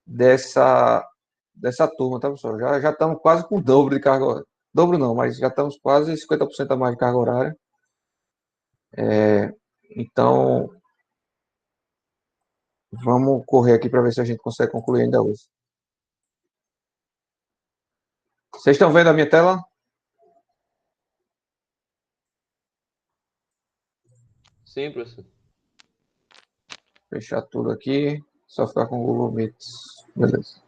dessa turma, tá, pessoal? Já estamos quase com o dobro de carga. Dobro não, mas já estamos quase 50% a mais de carga horária. Então, vamos correr aqui para ver se a gente consegue concluir ainda hoje. Vocês estão vendo a minha tela? Sim, professor. Fechar tudo aqui. Só ficar com o Google Meet. Beleza.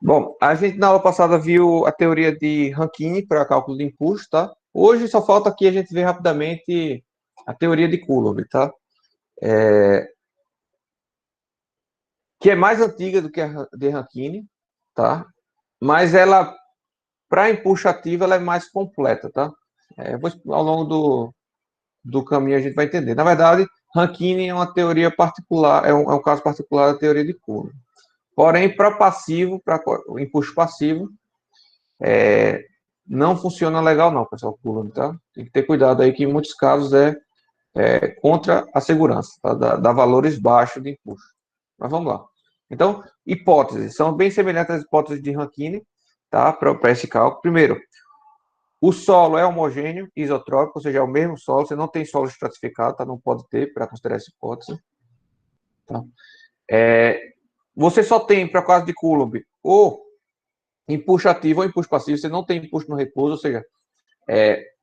Bom, a gente na aula passada viu a teoria de Rankine para cálculo de impulso, tá? Hoje só falta aqui a gente ver rapidamente a teoria de Coulomb, tá? Que é mais antiga do que a de Rankine, tá? Mas ela, para impulso ativo, ela é mais completa, tá? Ao longo do caminho a gente vai entender. Na verdade, Rankine é uma teoria particular, é um caso particular da teoria de Coulomb. Porém, para passivo, para o impulso passivo, não funciona legal não, pessoal, Coulomb, tá? Tem que ter cuidado aí que em muitos casos é contra a segurança, tá? Dá valores baixos de impulso. Mas vamos lá. Então, hipóteses, são bem semelhantes às hipóteses de Rankine, tá? Para esse cálculo. Primeiro, o solo é homogêneo, isotrópico, ou seja, é o mesmo solo, você não tem solo estratificado, tá? Não pode ter para considerar essa hipótese. Tá? Você só tem, para o caso de Coulomb, ou impulso ativo ou impulso passivo, você não tem impulso no repouso, ou seja,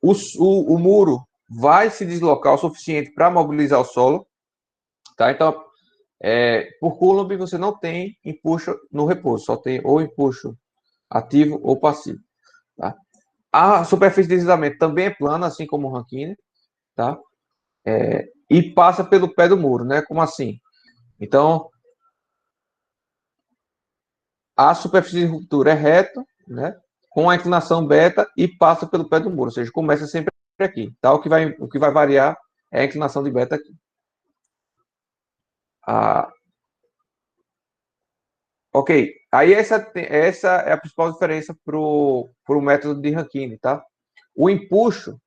o muro vai se deslocar o suficiente para mobilizar o solo, tá? Então, por Coulomb, você não tem impulso no repouso, só tem ou impulso ativo ou passivo, tá? A superfície de deslizamento também é plana, assim como o Rankine, tá? E passa pelo pé do muro, né? Como assim? Então, a superfície de ruptura é reta, né? Com a inclinação beta e passa pelo pé do muro, ou seja, começa sempre aqui, tá? O que vai variar é a inclinação de beta aqui. Ok, aí essa é a principal diferença para o método de Rankine, tá? O impulso,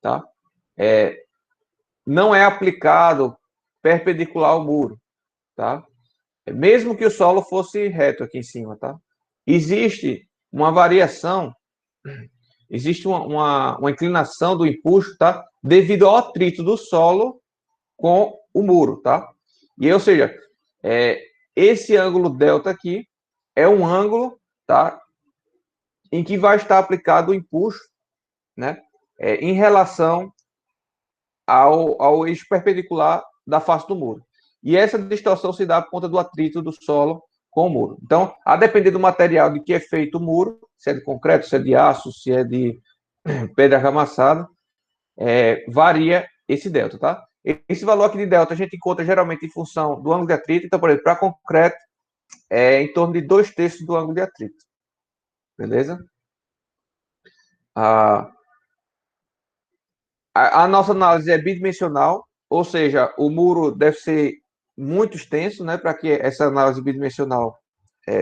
tá? Não é aplicado perpendicular ao muro, tá? Mesmo que o solo fosse reto aqui em cima, tá? Existe uma variação, existe uma inclinação do impulso, tá? Devido ao atrito do solo com o muro, tá? E, ou seja, esse ângulo delta aqui é um ângulo, tá? Em que vai estar aplicado o impulso, né? Em relação ao eixo perpendicular da face do muro. E essa distorção se dá por conta do atrito do solo com o muro. Então, a depender do material de que é feito o muro, se é de concreto, se é de aço, se é de pedra arramassada, varia esse delta, tá? Esse valor aqui de delta a gente encontra geralmente em função do ângulo de atrito. Então, por exemplo, para concreto, é em torno de 2/3 do ângulo de atrito. Beleza? A nossa análise é bidimensional, ou seja, o muro deve ser muito extenso, né, para que essa análise bidimensional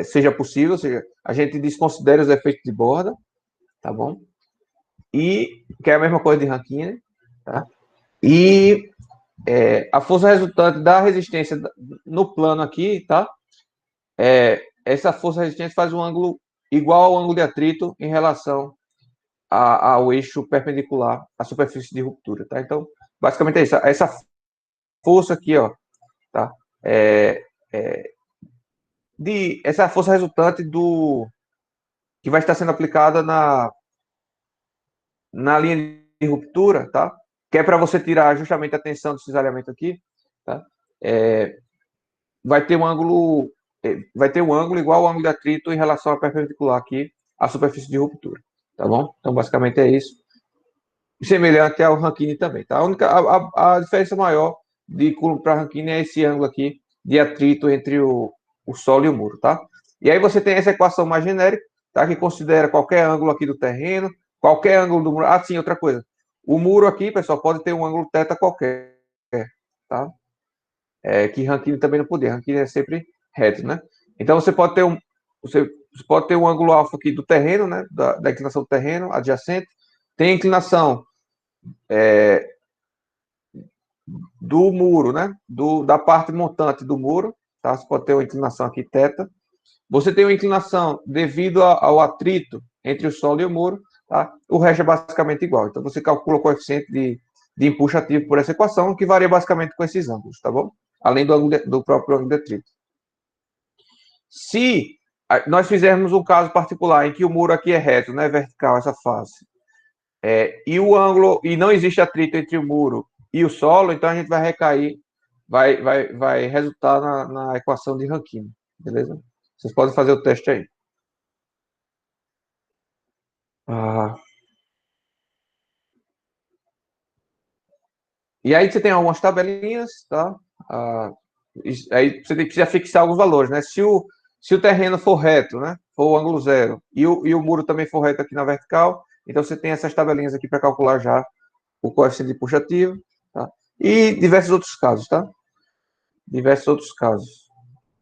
seja possível, ou seja, a gente desconsidera os efeitos de borda, tá bom? E, que é a mesma coisa de Rankine, tá? E a força resultante da resistência no plano aqui, tá? Essa força resistente faz um ângulo igual ao ângulo de atrito em relação ao eixo perpendicular à superfície de ruptura, tá? Então, basicamente é isso. Essa força aqui, ó, tá? Essa é a força resultante que vai estar sendo aplicada na linha de ruptura, tá? Que é para você tirar justamente a tensão do cisalhamento aqui, tá? Vai ter um ângulo igual ao ângulo de atrito em relação à perpendicular aqui à superfície de ruptura, tá bom? Então, basicamente é isso. Semelhante ao Rankine também, tá? A diferença maior de Coulomb para Rankine é esse ângulo aqui de atrito entre o solo e o muro, tá? E aí você tem essa equação mais genérica, tá? Que considera qualquer ângulo aqui do terreno, qualquer ângulo do muro. Ah, sim, outra coisa. O muro aqui, pessoal, pode ter um ângulo θ qualquer, tá? Que Rankine também não podia. Rankine é sempre reto, né? Então você pode ter um ângulo alfa aqui do terreno, né? Da inclinação do terreno adjacente. Tem inclinação do muro, né? Da parte montante do muro, tá? Você pode ter uma inclinação aqui, θ. Você tem uma inclinação devido ao atrito entre o solo e o muro, tá? O resto é basicamente igual. Então, você calcula o coeficiente de empuxo ativo por essa equação, que varia basicamente com esses ângulos, tá bom? Além do próprio ângulo de atrito. Se nós fizermos um caso particular em que o muro aqui é reto, não é vertical essa face, e o ângulo, e não existe atrito entre o muro e o solo, então a gente vai recair, vai resultar na equação de Rankine, beleza? Vocês podem fazer o teste aí. E aí você tem algumas tabelinhas, tá? Aí você precisa fixar alguns valores, né? Se o terreno for reto, né? For o ângulo zero, e o muro também for reto aqui na vertical, então você tem essas tabelinhas aqui para calcular já o coeficiente de empuxo ativo, tá? E diversos outros casos, tá? Diversos outros casos.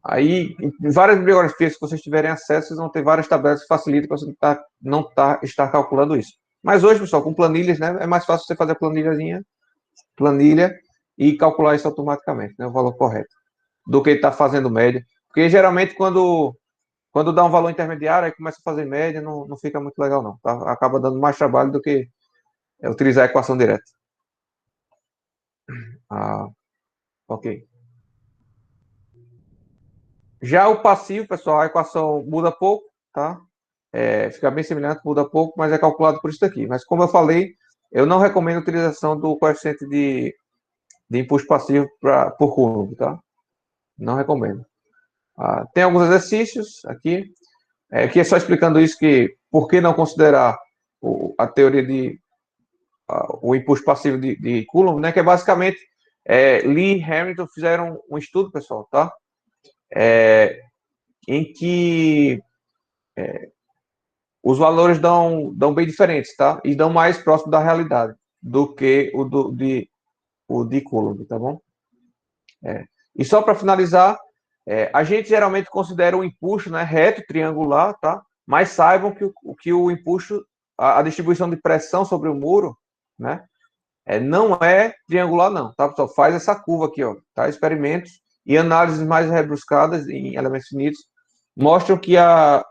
Aí, em várias bibliografias que vocês tiverem acesso, vocês vão ter várias tabelas que facilitam para você não estar calculando isso. Mas hoje, pessoal, com planilhas, né? É mais fácil você fazer a planilha e calcular isso automaticamente, né? O valor correto. Do que estar fazendo média. Porque geralmente quando dá um valor intermediário, aí começa a fazer média, não fica muito legal, não. Tá? Acaba dando mais trabalho do que utilizar a equação direta. Ok. Já o passivo, pessoal, a equação muda pouco, tá? Fica bem semelhante, muda pouco, mas é calculado por isso daqui. Mas como eu falei, eu não recomendo a utilização do coeficiente de impulso passivo por Coulomb, tá? Não recomendo. Tem alguns exercícios aqui, que é só explicando isso, que por que não considerar a teoria o impulso passivo de Coulomb, né? Que é basicamente Lee e Hamilton fizeram um estudo, pessoal, tá? Em que os valores dão bem diferentes, tá? E dão mais próximo da realidade do que o de Coulomb, tá bom? E só para finalizar, a gente geralmente considera o empuxo, né, reto, triangular, tá? Mas saibam que o empuxo, a distribuição de pressão sobre o muro, né, não é triangular, não, tá, pessoal? Faz essa curva aqui, ó, tá? Experimentos e análises mais rebruscadas em elementos finitos mostram que a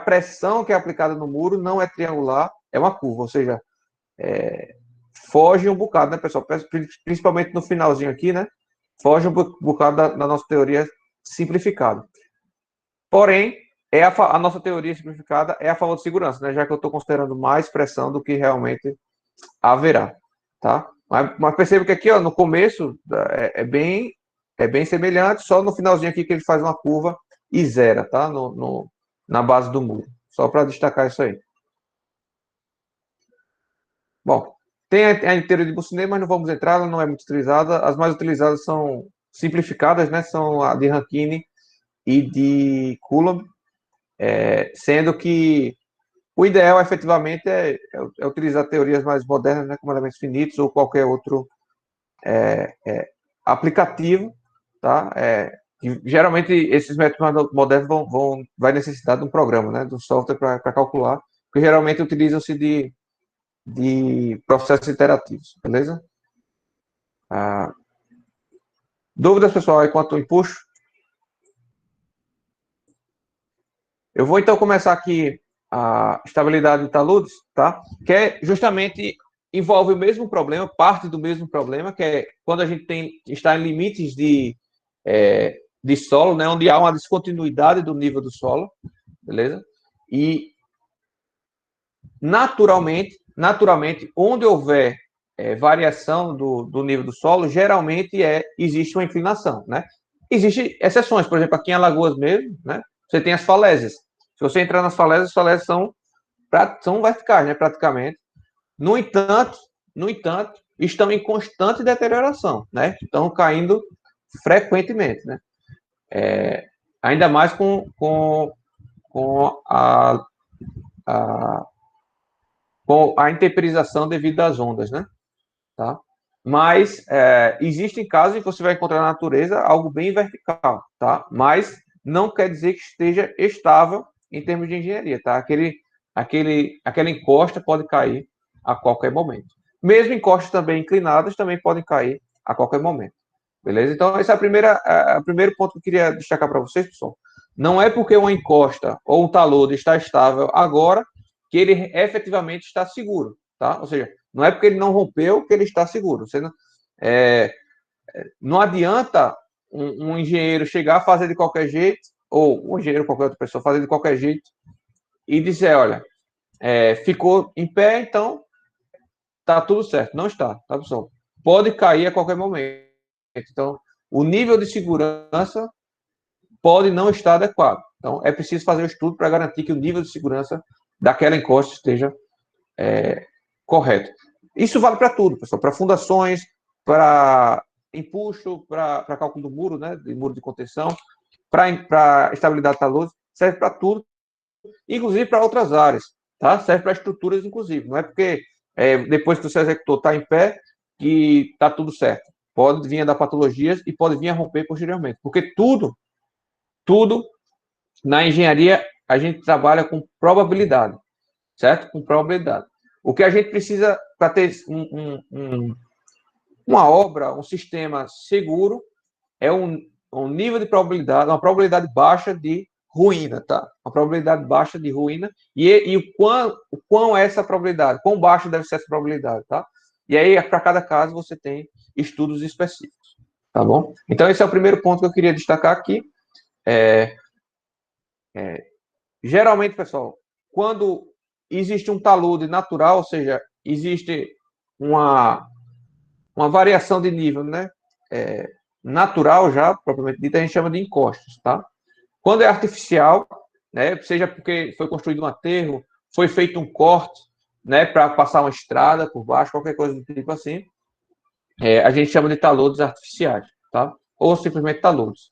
pressão que é aplicada no muro não é triangular, é uma curva, ou seja, foge um bocado, né, pessoal? Principalmente no finalzinho aqui, né? Foge um bocado da nossa teoria simplificada. Porém, a nossa teoria simplificada é a favor de segurança, né? Já que eu estou considerando mais pressão do que realmente haverá, tá? Mas perceba que aqui, ó, no começo é bem semelhante, só no finalzinho aqui que ele faz uma curva e zera, tá? Na base do muro. Só para destacar isso aí. Bom, tem a teoria de Boussinet, mas não vamos entrar, ela não é muito utilizada. As mais utilizadas são simplificadas, né? São a de Rankine e de Coulomb, sendo que o ideal, efetivamente, é utilizar teorias mais modernas, né? Como elementos finitos ou qualquer outro aplicativo, tá? Geralmente, esses métodos mais modernos vai necessitar de um programa, né? De um software para calcular, porque geralmente utilizam-se de processos interativos, beleza? Dúvidas, pessoal, aí quanto ao empuxo? Eu vou então começar aqui a estabilidade de taludes, tá? Que é justamente envolve o mesmo problema, parte do mesmo problema, que é quando a gente está em limites de solo, né? Onde há uma descontinuidade do nível do solo, beleza? E naturalmente, onde houver variação do nível do solo, geralmente existe uma inclinação, né? Existem exceções, por exemplo, aqui em Alagoas mesmo, né? Você tem as falésias. Se você entrar nas falésias, as falésias são verticais, né? Praticamente. No entanto, estão em constante deterioração, né? Estão caindo frequentemente, né? Ainda mais com a intemperização devido às ondas, né? Tá? Mas existem casos em que você vai encontrar na natureza algo bem vertical, tá? Mas não quer dizer que esteja estável em termos de engenharia, tá? Aquela encosta pode cair a qualquer momento. Mesmo encostas também inclinadas também podem cair a qualquer momento. Beleza? Então, esse é o primeiro ponto que eu queria destacar para vocês, pessoal. Não é porque uma encosta ou um talude está estável agora que ele efetivamente está seguro, tá? Ou seja, não é porque ele não rompeu que ele está seguro. Você não adianta um engenheiro chegar a fazer de qualquer jeito, ou um engenheiro, qualquer outra pessoa, fazer de qualquer jeito e dizer, olha, ficou em pé, então tá tudo certo. Não está, tá, pessoal? Pode cair a qualquer momento. Então, o nível de segurança pode não estar adequado. Então, é preciso fazer o estudo para garantir que o nível de segurança daquela encosta esteja correto. Isso vale para tudo, pessoal, para fundações, para empuxo, para cálculo do muro, né, de muro de contenção, para estabilidade da luz, serve para tudo, inclusive para outras áreas, tá? Serve para estruturas, inclusive. Não é porque depois que o seu executor está em pé que está tudo certo. Pode vir a dar patologias e pode vir a romper posteriormente, porque tudo na engenharia a gente trabalha com probabilidade, certo? Com probabilidade. O que a gente precisa para ter uma obra, um sistema seguro, é um nível de probabilidade, uma probabilidade baixa de ruína, tá? Uma probabilidade baixa de ruína e o quão é essa probabilidade, quão baixa deve ser essa probabilidade, tá? E aí, para cada caso, você tem estudos específicos, tá bom? Então, esse é o primeiro ponto que eu queria destacar aqui. Geralmente, pessoal, quando existe um talude natural, ou seja, existe uma variação de nível, né? Natural já, propriamente dita, a gente chama de encostos, tá? Quando é artificial, né? Seja porque foi construído um aterro, foi feito um corte, né? Para passar uma estrada por baixo, qualquer coisa do tipo assim, a gente chama de taludes artificiais, tá? Ou simplesmente taludes.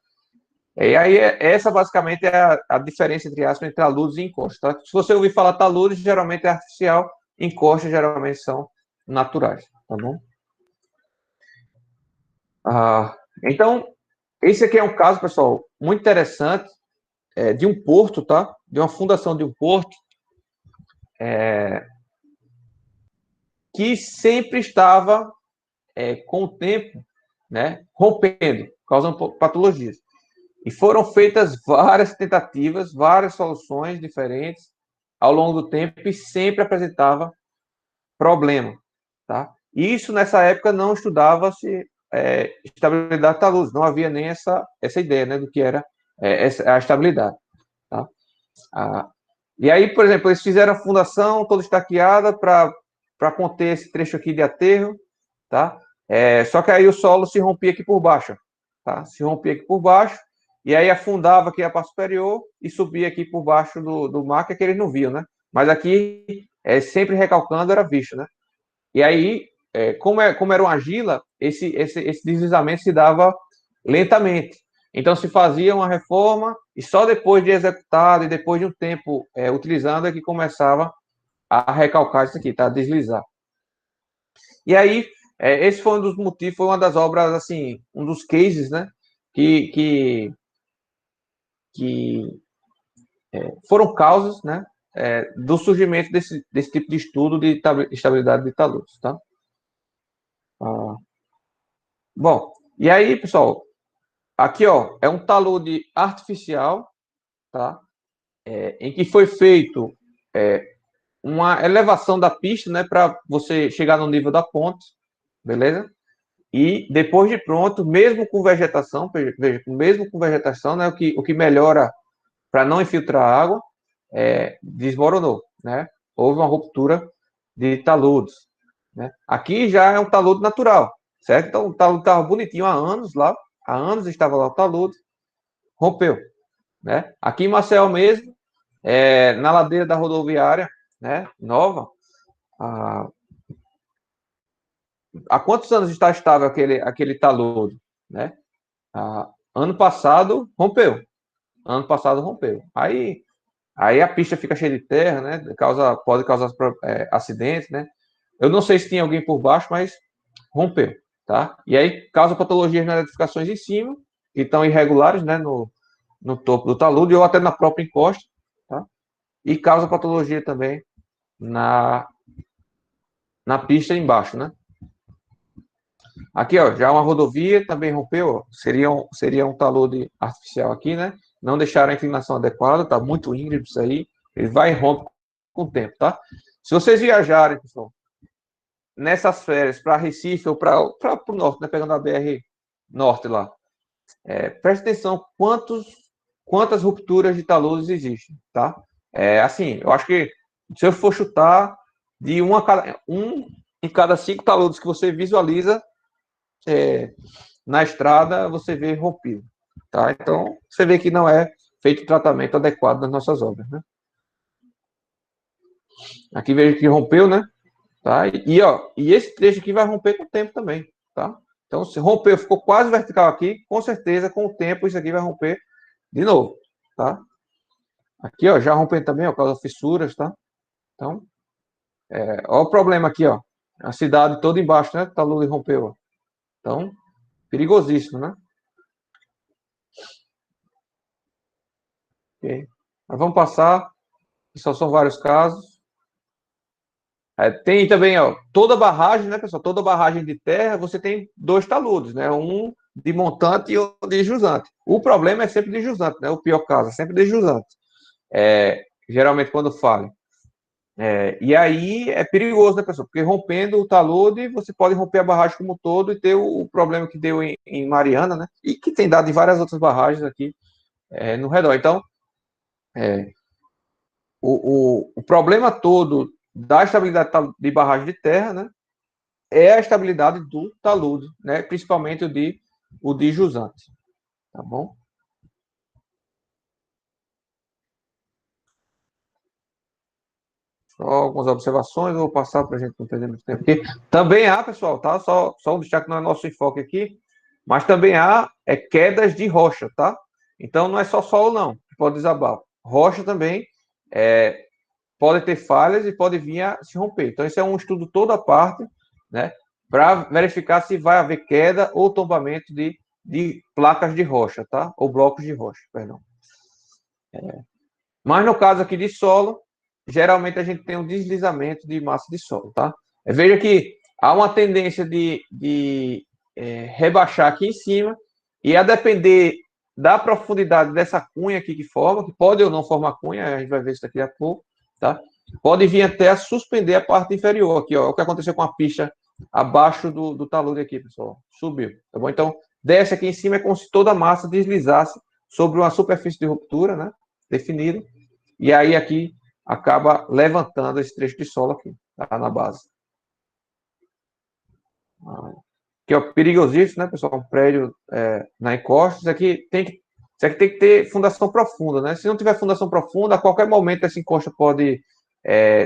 E aí, essa basicamente é a diferença, entre aspas, entre taludes e encostos, tá? Se você ouvir falar taludes, geralmente é artificial, encostos geralmente são naturais, tá bom? Então, esse aqui é um caso, pessoal, muito interessante, de um porto, tá? De uma fundação de um porto, que sempre estava, com o tempo, né, rompendo, causando patologias. E foram feitas várias tentativas, várias soluções diferentes ao longo do tempo e sempre apresentava problema, tá? E isso, nessa época, não estudava-se estabilidade da luz, não havia nem essa ideia, né, do que era a estabilidade, tá? E aí, por exemplo, eles fizeram a fundação toda estaqueada para conter esse trecho aqui de aterro, tá? Só que aí o solo se rompia aqui por baixo, tá? Se rompia aqui por baixo, e aí afundava aqui a parte superior e subia aqui por baixo do mar, que é que eles não viam, né? Mas aqui, sempre recalcando, era visto, né? E aí, como era uma argila, esse deslizamento se dava lentamente. Então, se fazia uma reforma e só depois de executado e depois de um tempo utilizando é que começava a recalcar isso aqui, tá? A deslizar. E aí, esse foi um dos motivos, foi uma das obras, assim, um dos cases, né? Que foram causas, né? Do surgimento desse tipo de estudo de estabilidade de taludes, tá? Bom, e aí, pessoal, aqui, ó, é um talude artificial, tá? Em que foi feito uma elevação da pista, né, para você chegar no nível da ponte, beleza? E depois de pronto, mesmo com vegetação, veja, mesmo com vegetação, né, o que melhora para não infiltrar água, desmoronou, né? Houve uma ruptura de taludes, né? Aqui já é um talude natural, certo? Então o talude estava bonitinho há anos lá, há anos estava lá o talude, rompeu, né? Aqui em Maceió mesmo, na ladeira da rodoviária, né, nova, há quantos anos está estável aquele talude, né? Ano passado rompeu, ano passado rompeu. Aí a pista fica cheia de terra, né? Pode causar acidentes, né? Eu não sei se tinha alguém por baixo, mas rompeu, tá? E aí causa patologias nas edificações em cima, que estão irregulares, né? No topo do talude ou até na própria encosta, tá? E causa patologia também na pista embaixo, né? Aqui, ó, já uma rodovia também rompeu, ó. Seria um talude artificial aqui, né? Não deixaram a inclinação adequada, tá muito íngreme isso aí. Ele vai e rompe com o tempo, tá? Se vocês viajarem, pessoal, nessas férias para Recife ou para o norte, né? Pegando a BR Norte lá, preste atenção quantas rupturas de taludes existem, tá? Assim, eu acho que se eu for chutar de um em cada 5 taludes que você visualiza na estrada, você vê rompido, tá? Então, você vê que não é feito o tratamento adequado das nossas obras, né? Aqui vejo que rompeu, né? Tá? E esse trecho aqui vai romper com o tempo também, tá? Então, se rompeu, ficou quase vertical aqui, com certeza, com o tempo, isso aqui vai romper de novo, tá? Aqui, ó, já rompendo também, ó, por causa fissuras, tá? Então, ó o problema aqui, ó. A cidade toda embaixo, né? Talude rompeu, ó. Então, perigosíssimo, né? Ok. Mas vamos passar, só são vários casos. Tem também, ó, toda barragem, né, pessoal? Toda barragem de terra, você tem 2 taludes, né? Um de montante e um de jusante. O problema é sempre de jusante, né? O pior caso é sempre de jusante. Geralmente quando falha. E aí é perigoso, né, pessoal? Porque rompendo o talude, você pode romper a barragem como um todo e ter o problema que deu em Mariana, né? E que tem dado em várias outras barragens aqui no redor. Então, o problema todo da estabilidade de barragem de terra, né? É a estabilidade do talude, né? Principalmente o de jusante, tá bom? Só algumas observações, eu vou passar para a gente não perder muito tempo aqui. Também há, pessoal, tá? Só um destaque, não é nosso enfoque aqui, mas também há quedas de rocha, tá? Então não é só solo, não, que pode desabar. Rocha também pode ter falhas e pode vir a se romper. Então, isso é um estudo toda a parte, né? Para verificar se vai haver queda ou tombamento de placas de rocha, tá? Ou blocos de rocha, perdão. Mas no caso aqui de solo, geralmente a gente tem um deslizamento de massa de solo, tá? Veja que há uma tendência de rebaixar aqui em cima, e a depender da profundidade dessa cunha aqui que forma, que pode ou não formar cunha, a gente vai ver isso daqui a pouco, tá? Pode vir até a suspender a parte inferior aqui, ó. O que aconteceu com a pista abaixo do talude aqui, pessoal. Subiu, tá bom? Então, desce aqui em cima é como se toda a massa deslizasse sobre uma superfície de ruptura, né? Definida. E aí aqui acaba levantando esse trecho de solo aqui, tá? Na base. Que é perigosíssimo, né, pessoal? Um prédio na encosta. Isso aqui tem que ter fundação profunda, né? Se não tiver fundação profunda, a qualquer momento essa encosta pode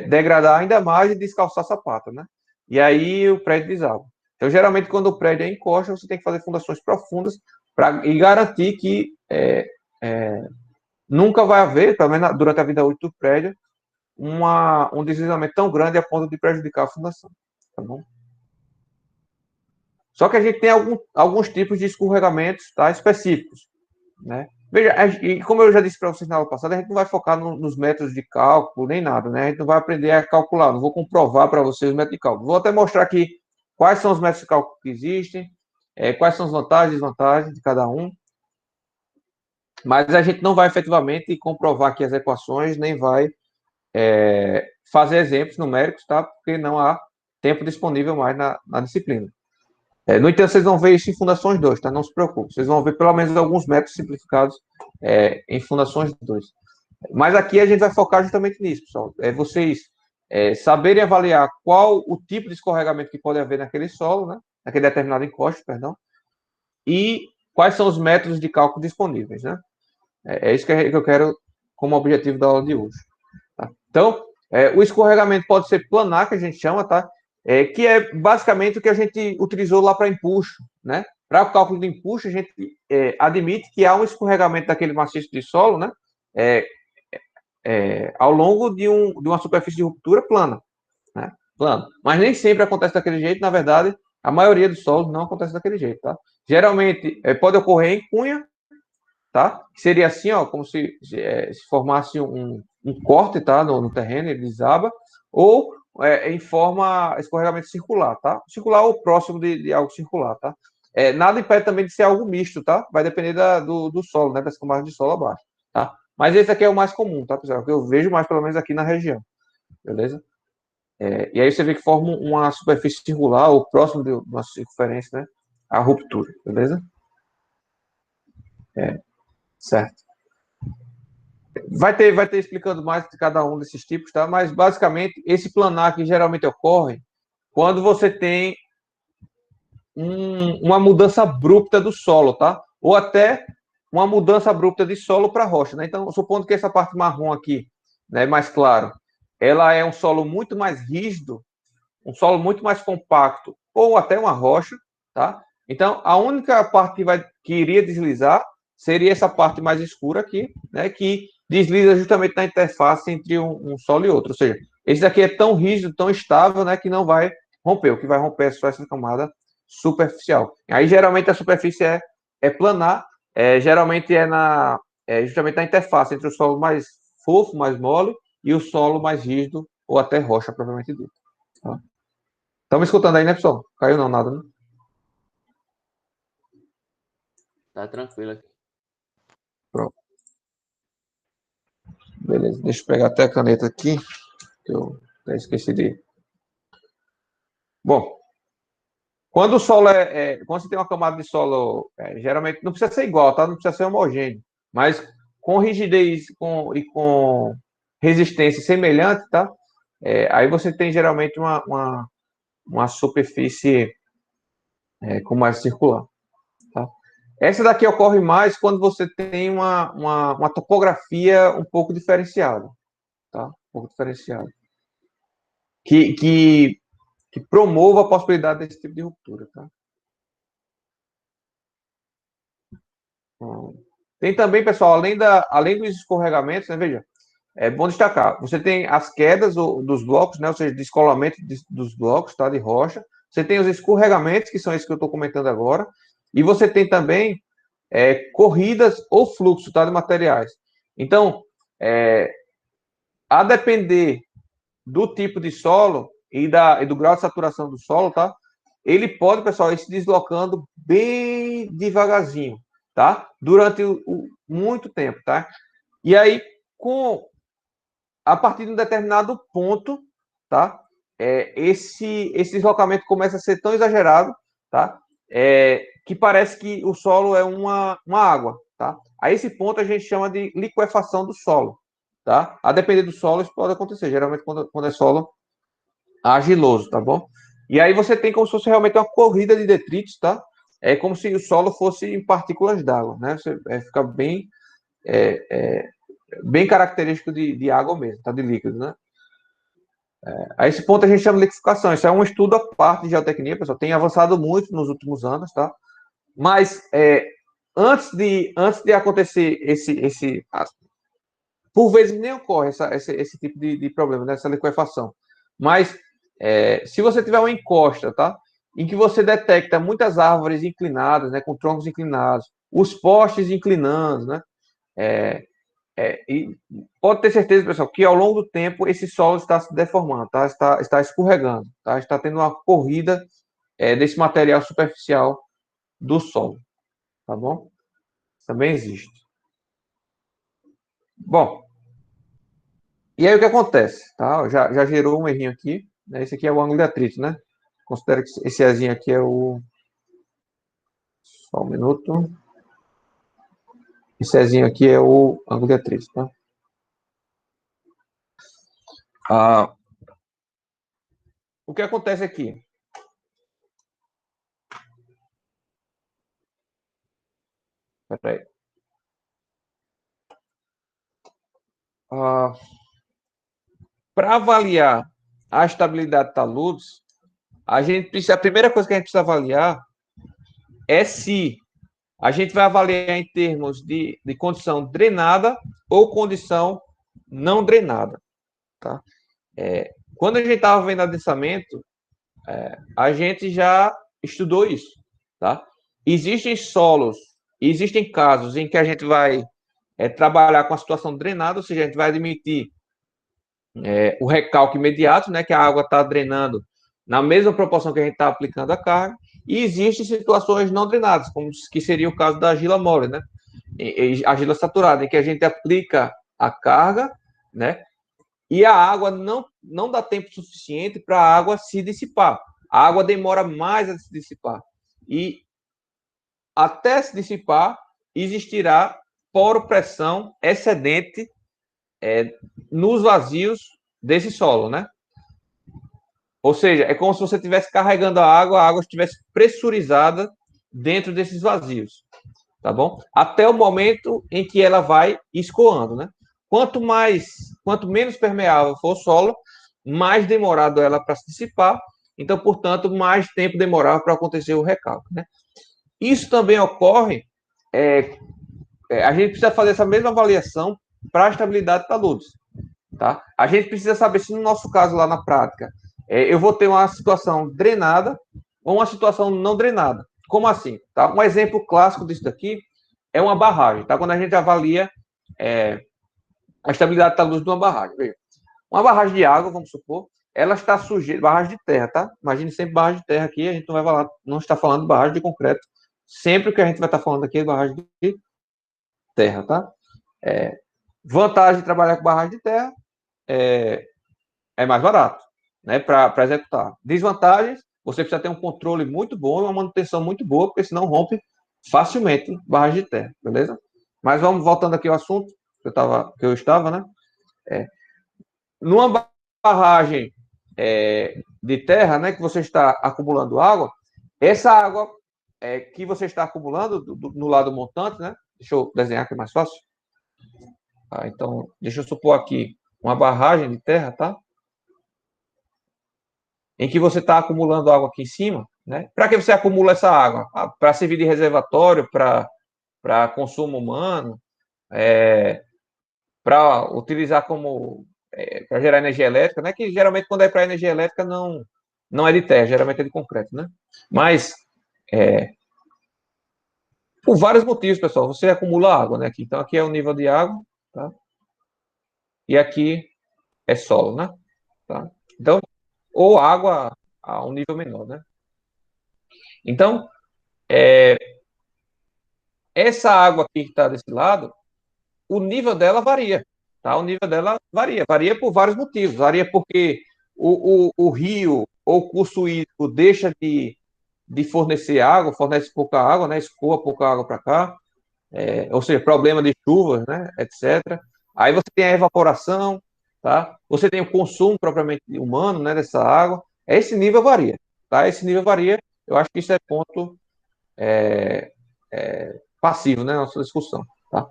degradar ainda mais e descalçar sapato, né? E aí o prédio desaba. Então, geralmente, quando o prédio é encosta, você tem que fazer fundações profundas e garantir que nunca vai haver, pelo menos durante a vida útil do prédio, um deslizamento tão grande a ponto de prejudicar a fundação. Tá bom? Só que a gente tem alguns tipos de escorregamentos, tá, específicos, né? Veja, e como eu já disse para vocês na aula passada, a gente não vai focar nos métodos de cálculo nem nada, né? A gente não vai aprender a calcular, não vou comprovar para vocês o método de cálculo. Vou até mostrar aqui quais são os métodos de cálculo que existem, quais são as vantagens e desvantagens de cada um, mas a gente não vai efetivamente comprovar aqui as equações, nem vai fazer exemplos numéricos, tá? Porque não há tempo disponível mais na disciplina. No entanto, vocês vão ver isso em Fundações 2, tá? Não se preocupe. Vocês vão ver pelo menos alguns métodos simplificados em Fundações 2. Mas aqui a gente vai focar justamente nisso, pessoal. Vocês saberem avaliar qual o tipo de escorregamento que pode haver naquele solo, né? Naquele determinado encosto, perdão. E quais são os métodos de cálculo disponíveis, né? É isso que eu quero como objetivo da aula de hoje. Tá? Então, o escorregamento pode ser planar, que a gente chama, tá? Que é basicamente o que a gente utilizou lá para empuxo, né? Para o cálculo de empuxo, a gente admite que há um escorregamento daquele maciço de solo, né? Ao longo de uma superfície de ruptura plana, né? Plano. Mas nem sempre acontece daquele jeito, na verdade, a maioria dos solos não acontece daquele jeito, tá? Geralmente, pode ocorrer em cunha, tá? Seria assim, ó, como se formasse um corte, tá? No terreno, ele desaba, ou em forma escorregamento circular, tá? Circular ou próximo de algo circular, tá? Nada impede também de ser algo misto, tá? Vai depender do solo, né? Das camadas de solo abaixo, tá? Mas esse aqui é o mais comum, tá, pessoal? Que eu vejo mais, pelo menos aqui na região, beleza? E aí você vê que forma uma superfície circular ou próximo de uma circunferência, né? A ruptura, beleza? Certo. Vai ter explicando mais de cada um desses tipos, tá? Mas basicamente esse planar que geralmente ocorre quando você tem uma mudança abrupta do solo, tá? Ou até uma mudança abrupta de solo para rocha, né? Então, supondo que essa parte marrom aqui, né, mais claro, ela é um solo muito mais rígido, um solo muito mais compacto, ou até uma rocha, tá? Então, a única parte que iria deslizar seria essa parte mais escura aqui, né? Que desliza justamente na interface entre um solo e outro. Ou seja, esse daqui é tão rígido, tão estável, né? Que não vai romper. O que vai romper é só essa camada superficial. Aí, geralmente, a superfície é planar, geralmente justamente na interface entre o solo mais fofo, mais mole, e o solo mais rígido, ou até rocha, propriamente dito. Tá? Estão me escutando aí, né, pessoal? Caiu não, nada, né? Tá tranquilo aqui. Pronto. Beleza, deixa eu pegar até a caneta aqui, que eu até esqueci de. Bom, quando o solo quando você tem uma camada de solo, geralmente não precisa ser igual, tá? Não precisa ser homogêneo, mas com rigidez e com resistência semelhante, tá? Aí você tem geralmente uma superfície com mais circular, tá? Essa daqui ocorre mais quando você tem uma topografia um pouco diferenciada, tá? Um pouco diferenciada. Que promova a possibilidade desse tipo de ruptura, tá? Tem também, pessoal, além dos escorregamentos, né, veja, é bom destacar, você tem as quedas dos blocos, né, ou seja, descolamento dos blocos, tá, de rocha, você tem os escorregamentos, que são esses que eu estou comentando agora, e você tem também corridas ou fluxo, tá, de materiais. Então, a depender do tipo de solo e do grau de saturação do solo, tá? Ele pode, pessoal, ir se deslocando bem devagarzinho, tá? Durante muito tempo, tá? E aí, a partir de um determinado ponto, tá? Esse deslocamento começa a ser tão exagerado, tá? Que parece que o solo é uma água, tá? A esse ponto a gente chama de liquefação do solo, tá? A depender do solo, isso pode acontecer, geralmente quando é solo argiloso, tá bom? E aí você tem como se fosse realmente uma corrida de detritos, tá? É como se o solo fosse em partículas d'água, né? Você fica bem característico de água mesmo, tá? De líquido, né? A esse ponto a gente chama de liquificação. Isso é um estudo à parte de geotecnia, pessoal. Tem avançado muito nos últimos anos, tá? Mas antes de acontecer por vezes nem ocorre esse tipo de problema, né? Essa liquefação. Mas se você tiver uma encosta, tá? Em que você detecta muitas árvores inclinadas, né? Com troncos inclinados, os postes inclinando, né? E pode ter certeza, pessoal, que ao longo do tempo esse solo está se deformando, tá? Está escorregando, tá? Está tendo uma corrida desse material superficial do solo, tá bom? Também existe. Bom, e aí o que acontece, tá? Já gerou um errinho aqui, né? Esse aqui é o ângulo de atrito, né? Considera que esse Ezinho aqui é o... Só um minuto. Esse Ezinho aqui é o ângulo de atrito, tá? O que acontece aqui? Peraí. Para avaliar a estabilidade de taludes, a primeira coisa que a gente precisa avaliar é se a gente vai avaliar em termos de condição drenada ou condição não drenada, tá? Quando a gente estava vendo adensamento, a gente já estudou isso, tá? Existem solos, existem casos em que a gente vai trabalhar com a situação drenada, ou seja, a gente vai admitir o recalque imediato, né, que a água está drenando na mesma proporção que a gente está aplicando a carga, e existem situações não drenadas, como que seria o caso da argila mole, né, argila saturada, em que a gente aplica a carga, né, e a água não dá tempo suficiente para a água se dissipar. A água demora mais a se dissipar. E até se dissipar, existirá poropressão excedente nos vazios desse solo, né? Ou seja, é como se você estivesse carregando a água estivesse pressurizada dentro desses vazios, tá bom? Até o momento em que ela vai escoando, né? Quanto menos permeável for o solo, mais demorado ela para se dissipar, então, portanto, mais tempo demorava para acontecer o recalque, né? Isso também ocorre, a gente precisa fazer essa mesma avaliação para a estabilidade de taludes, tá? A gente precisa saber se no nosso caso lá na prática, eu vou ter uma situação drenada ou uma situação não drenada. Como assim? Tá? Um exemplo clássico disso daqui é uma barragem, tá? Quando a gente avalia a estabilidade de taludes de uma barragem. Veja, uma barragem de água, vamos supor, ela está sujeita, barragem de terra, tá? Imagine sempre barragem de terra aqui, a gente não vai falar, não está falando de barragem de concreto. Sempre que a gente vai estar falando aqui é barragem de terra, tá? Vantagem de trabalhar com barragem de terra é mais barato, né, para executar. Desvantagens, você precisa ter um controle muito bom e uma manutenção muito boa, porque senão rompe facilmente barragem de terra, beleza? Mas vamos voltando aqui ao assunto que eu estava, né? Numa barragem de terra, né, que você está acumulando água, essa água que você está acumulando no lado montante, né? Deixa eu desenhar aqui mais fácil. Então, deixa eu supor aqui uma barragem de terra, tá? Em que você está acumulando água aqui em cima, né? Para que você acumula essa água? Para servir de reservatório, para consumo humano, para utilizar como para gerar energia elétrica, né? Que geralmente quando é para energia elétrica não é de terra, geralmente é de concreto, né? Mas por vários motivos, pessoal, você acumula água, né? Aqui. Então aqui é o nível de água, tá? E aqui é solo, né? Tá? Então, ou água a um nível menor, né? Então, essa água aqui que está desse lado, o nível dela varia, tá? O nível dela varia por vários motivos. Varia porque o rio ou o curso hídrico deixa de fornecer água, fornece pouca água, né? Escoa pouca água para cá, ou seja, problema de chuvas, né? Etc. Aí você tem a evaporação, tá? Você tem o consumo propriamente humano, né? Dessa água. Esse nível varia, tá? Esse nível varia. Eu acho que isso é ponto passivo, né? Nossa discussão, tá?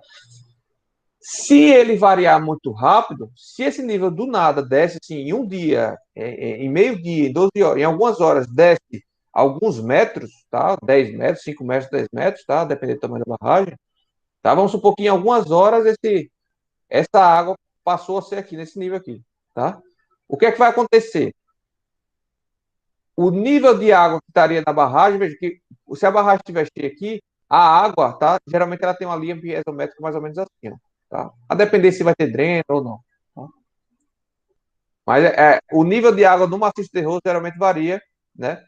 Se ele variar muito rápido, se esse nível do nada desce assim, em um dia, em meio dia, em 12 horas, em algumas horas, desce alguns metros, tá? 10 metros, 5 metros, 10 metros, tá? Dependendo do tamanho da barragem, tá? Vamos supor que em algumas horas essa água passou a ser aqui, nesse nível aqui, tá? O que é que vai acontecer? O nível de água que estaria na barragem, veja que se a barragem estiver cheia aqui, a água, tá? Geralmente ela tem uma linha piezométrica mais ou menos assim, ó, tá? A depender se vai ter dreno ou não. Tá? Mas o nível de água do maciço terroso geralmente varia, né?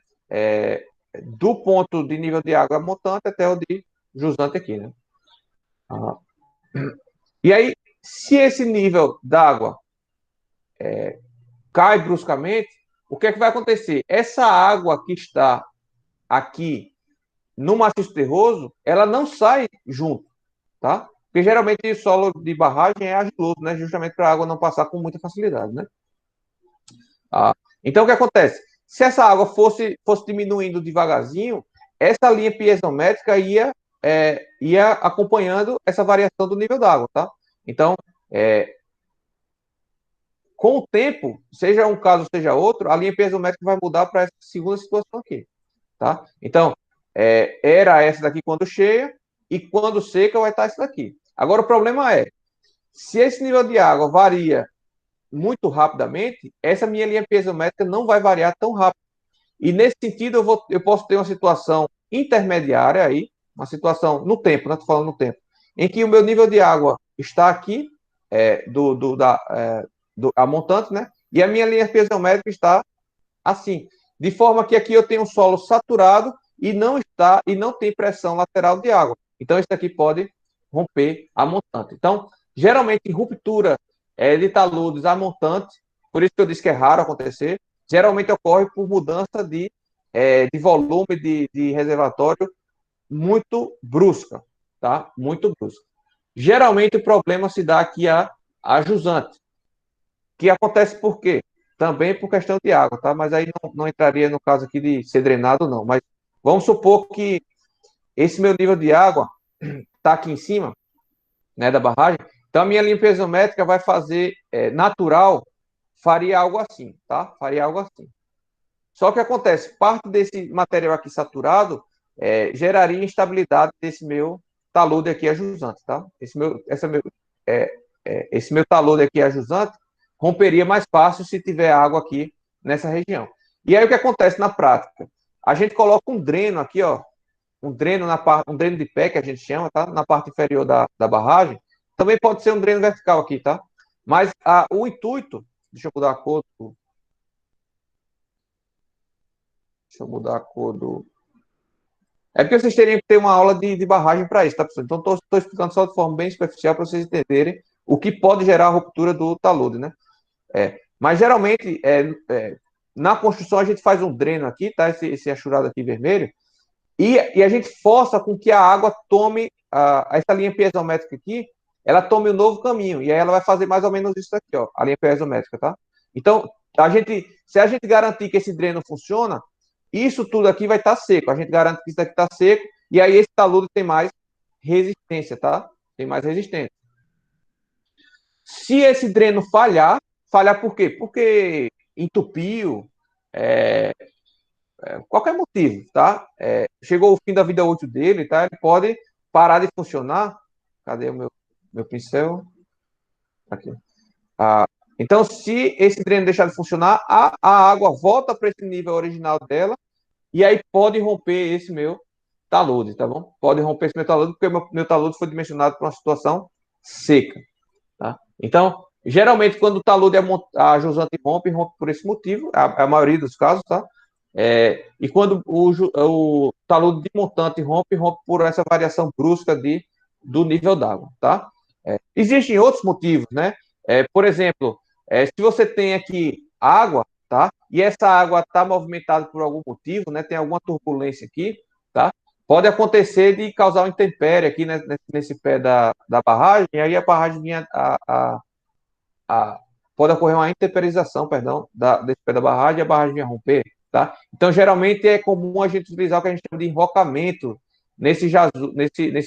Do ponto de nível de água montante até o de jusante aqui, né? Ah. E aí, se esse nível d'água cai bruscamente, o que é que vai acontecer? Essa água que está aqui no maciço terroso, ela não sai junto, tá? Porque geralmente o solo de barragem é argiloso, né? Justamente para a água não passar com muita facilidade, né? Então, o que acontece? Se essa água fosse diminuindo devagarzinho, essa linha piezométrica ia acompanhando essa variação do nível d'água, tá? Então, com o tempo, seja um caso, seja outro, a linha piezométrica vai mudar para essa segunda situação aqui, tá? Então, era essa daqui quando cheia, e quando seca vai estar essa daqui. Agora, o problema é, se esse nível de água varia muito rapidamente, essa minha linha piezométrica não vai variar tão rápido. E nesse sentido, eu posso ter uma situação intermediária aí, uma situação no tempo, né? Estou falando no tempo, em que o meu nível de água está aqui, a montante, né? E a minha linha piezométrica está assim, de forma que aqui eu tenho um solo saturado e não tem pressão lateral de água. Então isso aqui pode romper a montante. Então, geralmente ruptura de taludes a montante, por isso que eu disse que é raro acontecer, geralmente ocorre por mudança de volume de reservatório muito brusca, tá? Muito brusca. Geralmente o problema se dá aqui a jusante, que acontece por quê? Também por questão de água, tá? Mas aí não entraria no caso aqui de ser drenado, não. Mas vamos supor que esse meu nível de água está aqui em cima, né, da barragem. Então a minha limpeza métrica vai fazer natural, faria algo assim, tá? Faria algo assim. Só que acontece, parte desse material aqui saturado geraria instabilidade desse meu talude aqui ajusante, tá? Esse meu talude aqui ajusante romperia mais fácil se tiver água aqui nessa região. E aí o que acontece na prática? A gente coloca um dreno aqui, ó, um dreno de pé que a gente chama, tá? Na parte inferior da barragem. Também pode ser um dreno vertical aqui, tá? Mas o intuito, deixa eu mudar a cor do, deixa eu mudar a cor do. É porque vocês teriam que ter uma aula de barragem para isso, tá, pessoal? Então, estou explicando só de forma bem superficial para vocês entenderem o que pode gerar a ruptura do talude, né? Mas, geralmente, na construção, a gente faz um dreno aqui, tá? Esse achurado aqui vermelho, e a gente força com que a água tome, essa linha piezométrica aqui, ela tome um novo caminho, e aí ela vai fazer mais ou menos isso aqui, ó, a linha piezométrica, tá? Então, se a gente garantir que esse dreno funciona, isso tudo aqui vai estar seco. A gente garante que isso aqui está seco, e aí esse talude tem mais resistência, tá? Tem mais resistência. Se esse dreno falhar por quê? Porque entupiu, qualquer motivo, tá? Chegou o fim da vida útil dele, tá? Ele pode parar de funcionar. Cadê o meu pincel? Aqui. Então, se esse dreno deixar de funcionar, a água volta para esse nível original dela e aí pode romper esse meu talude, tá bom? Pode romper esse meu talude, porque o meu talude foi dimensionado para uma situação seca, tá? Então, geralmente, quando o talude a jusante rompe por esse motivo, a maioria dos casos, tá? E quando o talude de montante rompe por essa variação brusca do nível d'água, tá? Existem outros motivos, né? Por exemplo, se você tem aqui água, tá? E essa água está movimentada por algum motivo, né? Tem alguma turbulência aqui, tá? Pode acontecer de causar uma intempérie aqui, né, nesse pé da barragem, e aí a barragem vinha pode ocorrer uma intemperização, perdão, desse pé da barragem e a barragem vinha romper, tá? Então, geralmente é comum a gente utilizar o que a gente chama de enrocamento nesse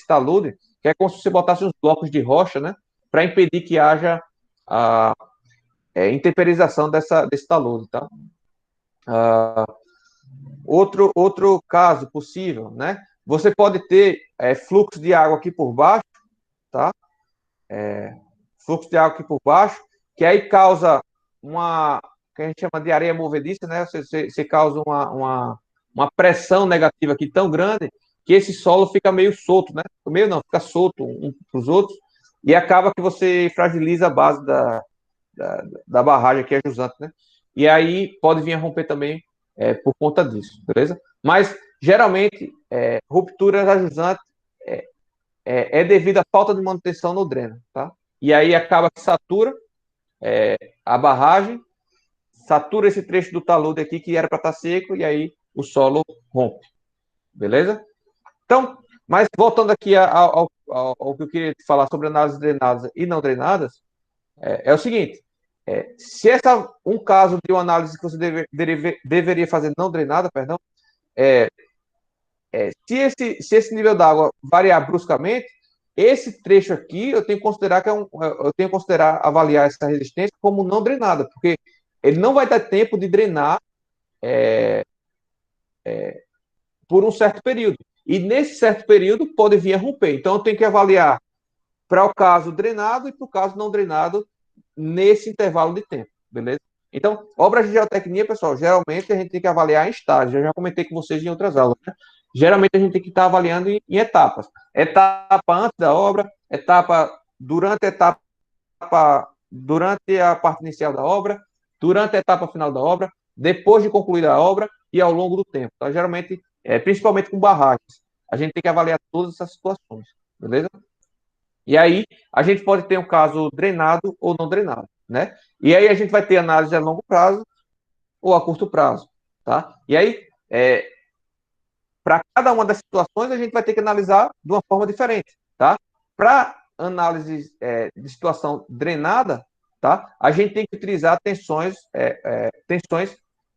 talude, que é como se você botasse uns blocos de rocha, né? Para impedir que haja a intemperização desse talude, tá? Outro caso possível, né? Você pode ter fluxo de água aqui por baixo, tá? Fluxo de água aqui por baixo, que aí causa que a gente chama de areia movediça, né? Você causa uma pressão negativa aqui tão grande que esse solo fica meio solto, né? Meio não, fica solto um para os outros e acaba que você fragiliza a base da barragem aqui, a jusante, né? E aí pode vir a romper também por conta disso, beleza? Mas, geralmente, ruptura da jusante devido à falta de manutenção no dreno, tá? E aí acaba que satura a barragem, satura esse trecho do talude aqui que era para estar seco e aí o solo rompe, beleza? Então, mas voltando aqui ao que eu queria falar sobre análises drenadas e não drenadas, é o seguinte, se um caso de uma análise que você deveria fazer não drenada, perdão, se esse nível d'água variar bruscamente, esse trecho aqui eu tenho que considerar eu tenho que considerar avaliar essa resistência como não drenada, porque ele não vai dar tempo de drenar por um certo período. E nesse certo período pode vir a romper. Então eu tenho que avaliar para o caso drenado e para o caso não drenado nesse intervalo de tempo, beleza? Então, obras de geotecnia, pessoal, geralmente a gente tem que avaliar em estágios. Eu já comentei com vocês em outras aulas, né? Geralmente a gente tem que estar avaliando em etapas. Etapa antes da obra, etapa durante a etapa durante a parte inicial da obra, durante a etapa final da obra, depois de concluída a obra e ao longo do tempo. Tá? Geralmente, principalmente com barragens, a gente tem que avaliar todas essas situações, beleza? E aí, a gente pode ter um caso drenado ou não drenado, né? E aí a gente vai ter análise a longo prazo ou a curto prazo, tá? E aí, para cada uma das situações, a gente vai ter que analisar de uma forma diferente, tá? Para análise de situação drenada, tá? A gente tem que utilizar tensões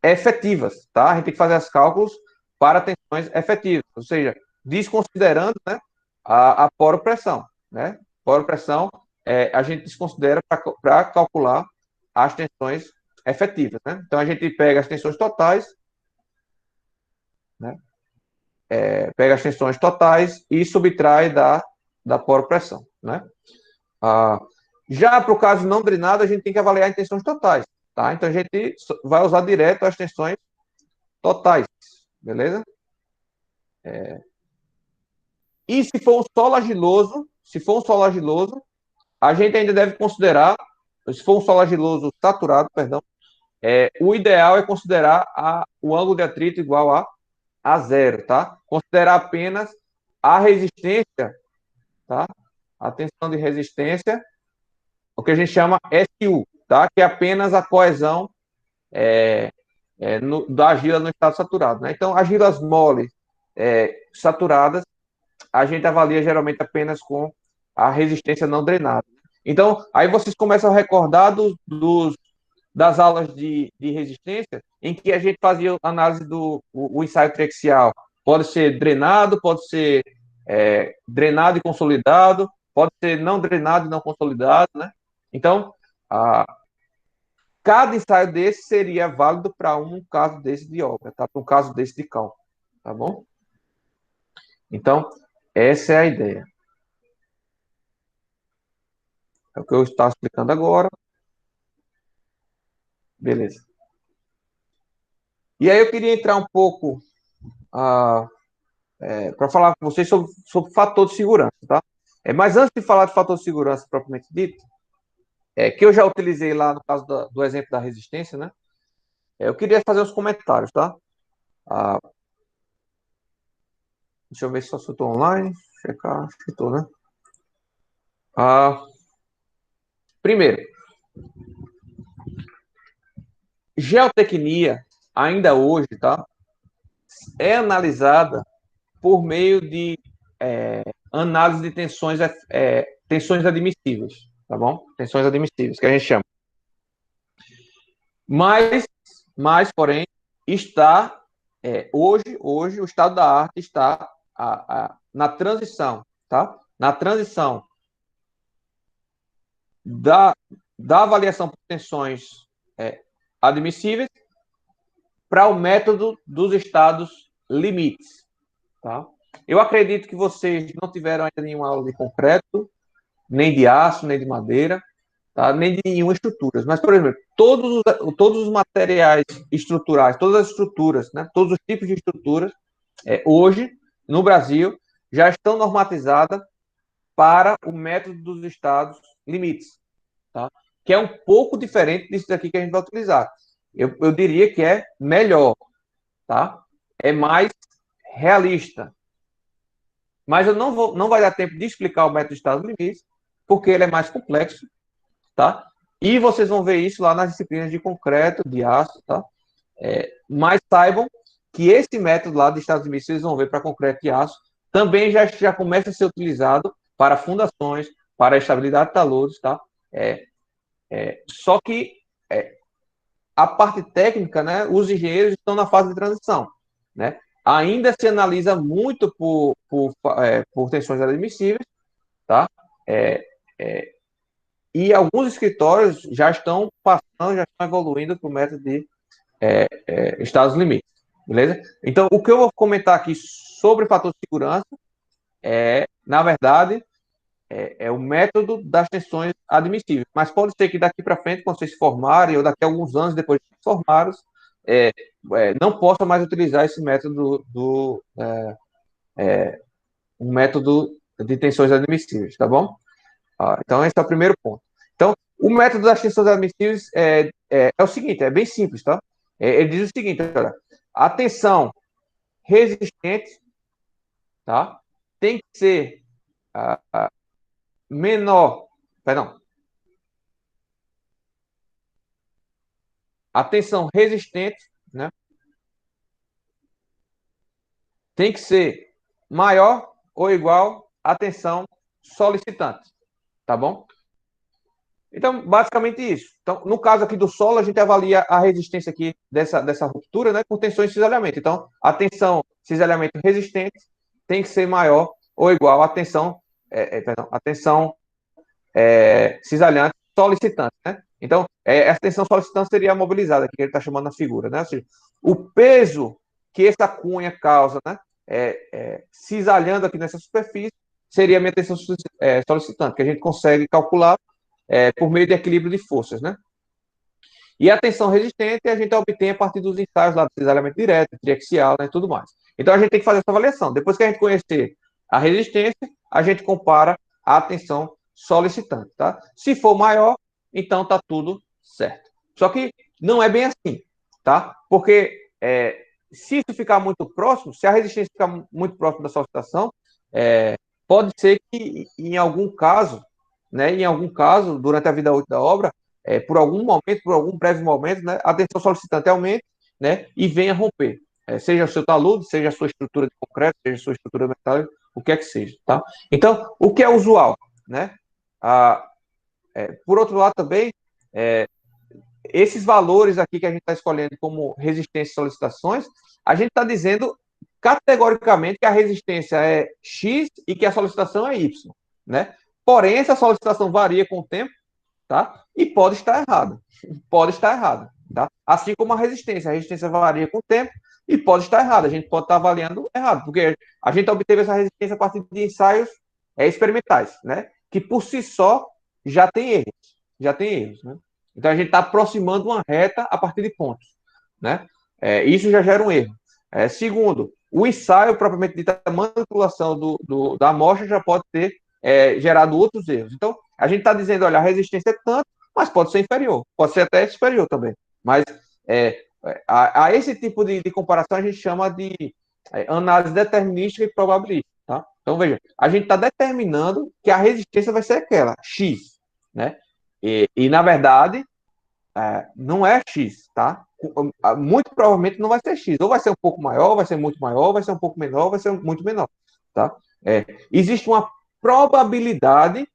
efetivas, tá? A gente tem que fazer os cálculos para tensões efetivas, ou seja, desconsiderando, né, a poropressão, né? Poropressão, a gente desconsidera para calcular as tensões efetivas, né? Então a gente pega as tensões totais, né? Pega as tensões totais e subtrai da poropressão, né? Ah, já para o caso não drenado, a gente tem que avaliar as tensões totais, tá? Então a gente vai usar direto as tensões totais, beleza? E se for um solo argiloso, a gente ainda deve considerar, se for um solo argiloso saturado, perdão, o ideal é considerar o ângulo de atrito igual a zero, tá? Considerar apenas a resistência, tá? A tensão de resistência, o que a gente chama SU, tá? Que é apenas a coesão da argila no estado saturado, né? Então, argilas moles saturadas, a gente avalia geralmente apenas com a resistência não drenada. Então, aí vocês começam a recordar das aulas de resistência, em que a gente fazia análise o ensaio triaxial. Pode ser drenado, pode ser drenado e consolidado, pode ser não drenado e não consolidado, né? Então, cada ensaio desse seria válido para um caso desse de obra, tá? Para um caso desse de cálculo, tá bom? Então, essa é a ideia. É o que eu estava explicando agora. Beleza. E aí eu queria entrar um pouco para falar com vocês sobre fator de segurança, tá? Mas antes de falar de fator de segurança propriamente dito, que eu já utilizei lá no caso do exemplo da resistência, né? Eu queria fazer os comentários, tá? Ah, deixa eu ver se eu estou online. Checar, acho que estou, né? Primeiro, geotecnia, ainda hoje, tá? É analisada por meio de análise de tensões admissíveis, tá bom? Tensões admissíveis, que a gente chama. Mas porém, está hoje o estado da arte está na transição, tá? Na transição da avaliação por tensões admissíveis para o método dos estados limites, tá? Eu acredito que vocês não tiveram ainda nenhuma aula de concreto, nem de aço, nem de madeira, tá? Nem de nenhuma estrutura. Mas, por exemplo, todos os materiais estruturais, todas as estruturas, né? Todos os tipos de estruturas, hoje, no Brasil, já estão normatizadas para o método dos estados limites, tá? Que é um pouco diferente disso daqui que a gente vai utilizar. Eu diria que é melhor, tá? É mais realista. Mas eu não vai dar tempo de explicar o método de estados limites, porque ele é mais complexo, tá? E vocês vão ver isso lá nas disciplinas de concreto, de aço, tá? Mas saibam que esse método lá de estados limites, vocês vão ver para concreto e aço, também já começa a ser utilizado para fundações, para a estabilidade de taludes, tá? Só que a parte técnica, né, os engenheiros estão na fase de transição, né? Ainda se analisa muito por tensões admissíveis, tá? E alguns escritórios já estão passando, já estão evoluindo para o método de estados limites, beleza? Então, o que eu vou comentar aqui sobre fator de segurança na verdade, o método das tensões admissíveis. Mas pode ser que daqui para frente, quando vocês se formarem, ou daqui a alguns anos depois de se formarem, não possa mais utilizar esse método um método de tensões admissíveis, tá bom? Então, esse é o primeiro ponto. Então, O método das tensões admissíveis é o seguinte, é bem simples, tá? Ele diz o seguinte, olha, a tensão resistente, tá? Tem que ser menor, perdão, a tensão resistente, né? Tem que ser maior ou igual à tensão solicitante, tá bom? Então, basicamente isso. Então, no caso aqui do solo, a gente avalia a resistência aqui dessa ruptura, né, com tensão e cisalhamento. Então, a tensão cisalhamento resistente tem que ser maior ou igual à tensão, a tensão cisalhante solicitante, né? Então, essa tensão solicitante seria a mobilizada, que ele está chamando na figura, né? Ou seja, o peso que essa cunha causa, né, cisalhando aqui nessa superfície, seria a minha tensão solicitante, que a gente consegue calcular por meio de equilíbrio de forças, né? E a tensão resistente a gente obtém a partir dos ensaios lá do cisalhamento direto, triaxial, né, e tudo mais. Então a gente tem que fazer essa avaliação. Depois que a gente conhecer a resistência, a gente compara a tensão solicitante, tá? Se for maior, então tá tudo certo. Só que não é bem assim, tá? Porque se isso ficar muito próximo, se a resistência ficar muito próximo da solicitação, pode ser que em algum caso, né, durante a vida útil da obra, por algum momento, por algum breve momento, né, a tensão solicitante aumente, né, e venha romper. Seja o seu talude, seja a sua estrutura de concreto, seja a sua estrutura metálica, o que é que seja, tá? Então, o que é usual, né? Por outro lado também, esses valores aqui que a gente está escolhendo como resistência e solicitações, a gente está dizendo categoricamente que a resistência é X e que a solicitação é Y, né? Porém, essa solicitação varia com o tempo, tá? E pode estar errada. Pode estar errada, tá? Assim como a resistência varia com o tempo e pode estar errada. A gente pode estar avaliando errado, porque a gente obteve essa resistência a partir de ensaios experimentais, né? Que por si só já tem erros, né? Então a gente está aproximando uma reta a partir de pontos, né? Isso já gera um erro. Segundo, o ensaio propriamente dito, a manipulação da amostra já pode ter gerado outros erros. Então, a gente está dizendo, olha, a resistência é tanto, mas pode ser inferior, pode ser até superior também. Mas a esse tipo de comparação a gente chama de análise determinística e probabilística. Tá? Então, veja, a gente está determinando que a resistência vai ser aquela, X. Né? E na verdade, não é X, tá? Muito provavelmente não vai ser X. Ou vai ser um pouco maior, vai ser muito maior, vai ser um pouco menor, vai ser muito menor, tá? Existe uma probabilidade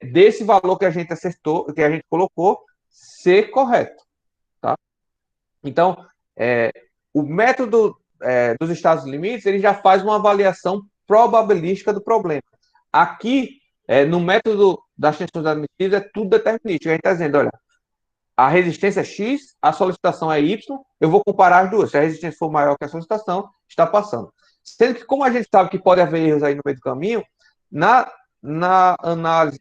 desse valor que a gente acertou, que a gente colocou, ser correto, tá? Então, o método dos estados limites, ele já faz uma avaliação probabilística do problema. Aqui, no método das tensões admissíveis, é tudo determinístico. A gente está dizendo, olha, a resistência é X, a solicitação é Y, eu vou comparar as duas. Se a resistência for maior que a solicitação, está passando. Sendo que, como a gente sabe que pode haver erros aí no meio do caminho, na análise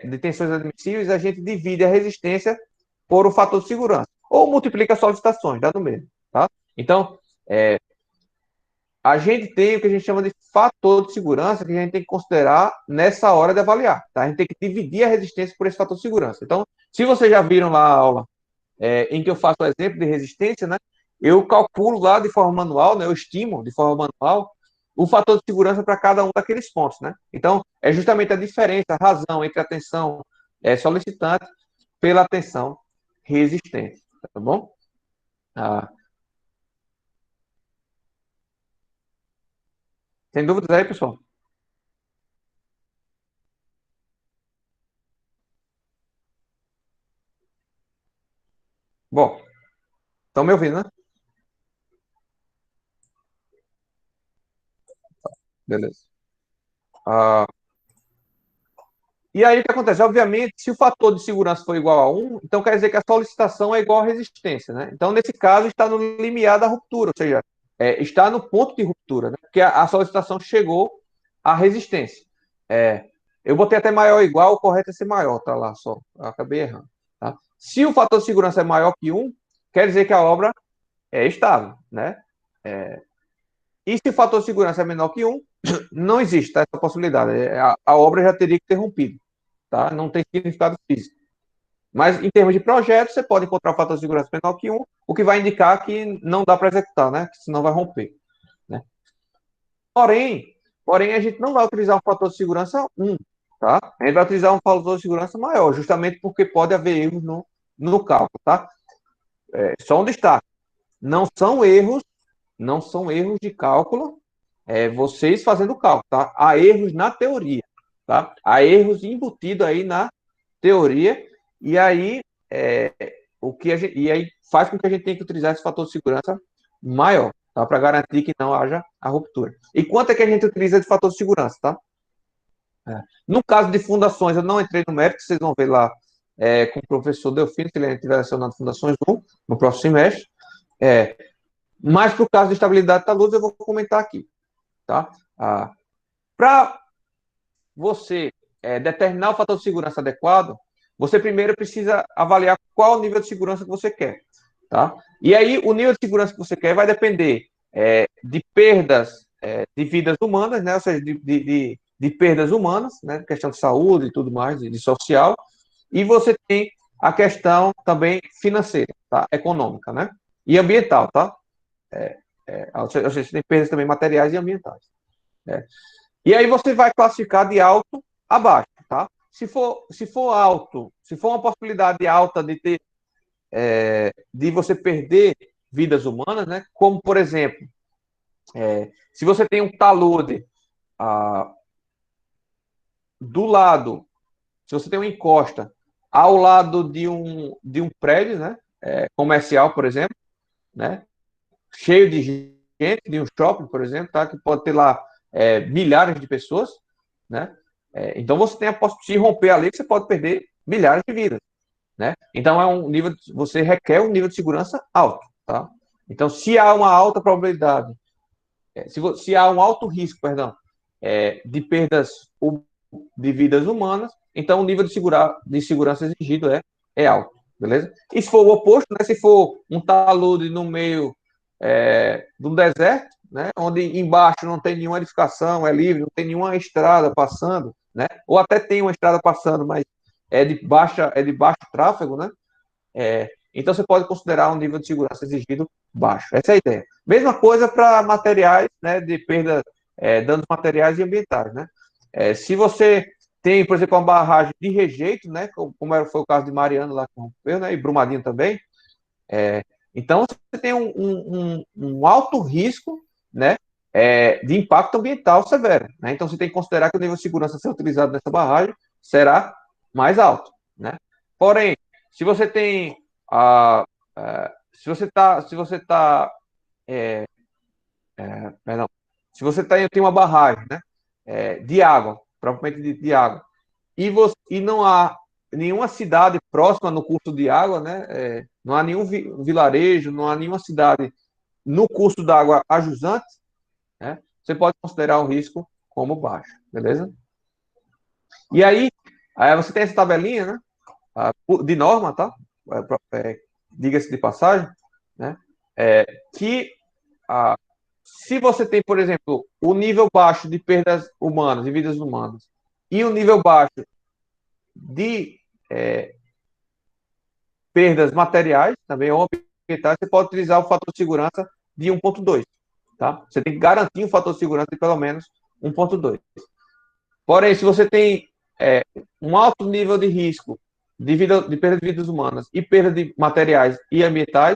de tensões admissíveis, a gente divide a resistência por o fator de segurança. Ou multiplica as solicitações, dá no mesmo. Tá? Então, a gente tem o que a gente chama de fator de segurança que a gente tem que considerar nessa hora de avaliar. Tá? A gente tem que dividir a resistência por esse fator de segurança. Então, se vocês já viram lá a aula em que eu faço o exemplo de resistência, né, eu calculo lá de forma manual, né, eu estimo de forma manual o fator de segurança para cada um daqueles pontos. Né? Então, é justamente a diferença, a razão entre a tensão solicitante pela tensão resistente. Tá bom? Tem dúvidas aí, pessoal? Bom, estão me ouvindo, né? Beleza. Ah, e aí o que acontece? Obviamente, se o fator de segurança for igual a 1, então quer dizer que a solicitação é igual à resistência, né? Então, nesse caso, está no limiar da ruptura, ou seja, está no ponto de ruptura, né? Porque a solicitação chegou à resistência. Eu botei até maior ou igual, o correto é ser maior, tá lá só. Eu acabei errando. Tá? Se o fator de segurança é maior que 1, quer dizer que a obra é estável, né? E se o fator de segurança é menor que 1, não existe essa possibilidade. A obra já teria que ter rompido. Tá? Não tem significado físico. Mas em termos de projeto, você pode encontrar um fator de segurança menor que 1, o que vai indicar que não dá para executar, né? Que senão vai romper, né? Porém, a gente não vai utilizar um fator de segurança 1, tá? A gente vai utilizar um fator de segurança maior, justamente porque pode haver erros no cálculo, tá? Só um destaque. Não são erros, não são erros de cálculo, vocês fazendo o cálculo, tá? Há erros na teoria, tá? Há erros embutidos aí na teoria, e aí e aí faz com que a gente tenha que utilizar esse fator de segurança maior, tá? Para garantir que não haja a ruptura. E quanto é que a gente utiliza de fator de segurança, tá? No caso de fundações, eu não entrei no mérito, vocês vão ver lá com o professor Delfino, que ele estiver lecionando fundações no próximo semestre. Mas para o caso de estabilidade da luz, eu vou comentar aqui, tá? Para você determinar o fator de segurança adequado, você primeiro precisa avaliar qual o nível de segurança que você quer, tá? E aí, o nível de segurança que você quer vai depender de perdas de vidas humanas, né? Ou seja, de perdas humanas, né? Questão de saúde e tudo mais, de social. E você tem a questão também financeira, tá? Econômica, né? E ambiental, tá? Ou seja, você tem perdas também materiais e ambientais. E aí você vai classificar de alto a baixo, tá? Se for alto, se for uma possibilidade alta de ter, de você perder vidas humanas, né? Como, por exemplo, se você tem um talude do lado, se você tem uma encosta ao lado de um prédio, né? Comercial, por exemplo, né? Cheio de gente, de um shopping, por exemplo, tá? Que pode ter lá milhares de pessoas, né? Então você tem a possibilidade de romper ali, que você pode perder milhares de vidas, né? Então você requer um nível de segurança alto, tá? Então, se há uma alta probabilidade, se há um alto risco, perdão, de perdas de vidas humanas, então o nível de segurança exigido é alto, beleza? E se for o oposto, né? Se for um talude no meio de um deserto, né? Onde embaixo não tem nenhuma edificação, é livre, não tem nenhuma estrada passando, né? Ou até tem uma estrada passando, mas é de baixo tráfego, né? Então você pode considerar um nível de segurança exigido baixo. Essa é a ideia. Mesma coisa para materiais, né? De perda, danos materiais e ambientais, né? Se você tem, por exemplo, uma barragem de rejeito, né? Como foi o caso de Mariana lá que rompeu, né? E Brumadinho também. Então, você tem um alto risco, né, de impacto ambiental severo, né? Então, você tem que considerar que o nível de segurança a ser utilizado nessa barragem será mais alto, né? Porém, se você tem se você está perdão, se você tem uma barragem, né, de água, propriamente de água, e não há nenhuma cidade próxima no curso de água, né? Não há nenhum vilarejo, não há nenhuma cidade no curso d'água a jusante, né? Você pode considerar o risco como baixo, beleza? E aí você tem essa tabelinha, né? De norma, tá? Diga-se de passagem, né? Que se você tem, por exemplo, o nível baixo de perdas humanas, de vidas humanas, e o nível baixo de perdas materiais, também ou ambientais, você pode utilizar o fator de segurança de 1.2, tá? Você tem que garantir um fator de segurança de pelo menos 1.2. Porém, se você tem um alto nível de risco de perda de vidas humanas e perda de materiais e ambientais,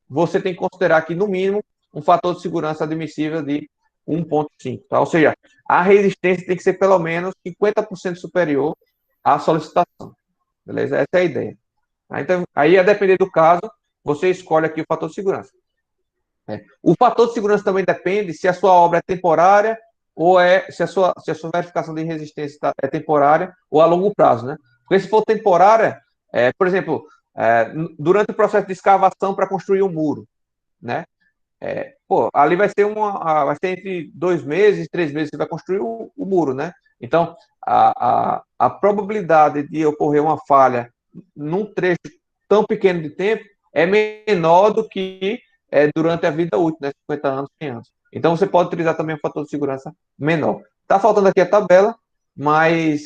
você tem que considerar que, no mínimo, um fator de segurança admissível de 1.5, tá? Ou seja, a resistência tem que ser pelo menos 50% superior à solicitação, beleza? Essa é a ideia. Então, aí, a depender do caso, você escolhe aqui o fator de segurança. O fator de segurança também depende se a sua obra é temporária ou se a sua verificação de resistência é temporária ou a longo prazo, né? Porque se for temporária, por exemplo, durante o processo de escavação para construir um muro, né? Ali vai ser entre 2 meses, 3 meses que você vai construir o muro, né? Então, a probabilidade de ocorrer uma falha num trecho tão pequeno de tempo é menor do que durante a vida útil, né? 50 anos, 100 anos. Então, você pode utilizar também um fator de segurança menor. Tá faltando aqui a tabela, mas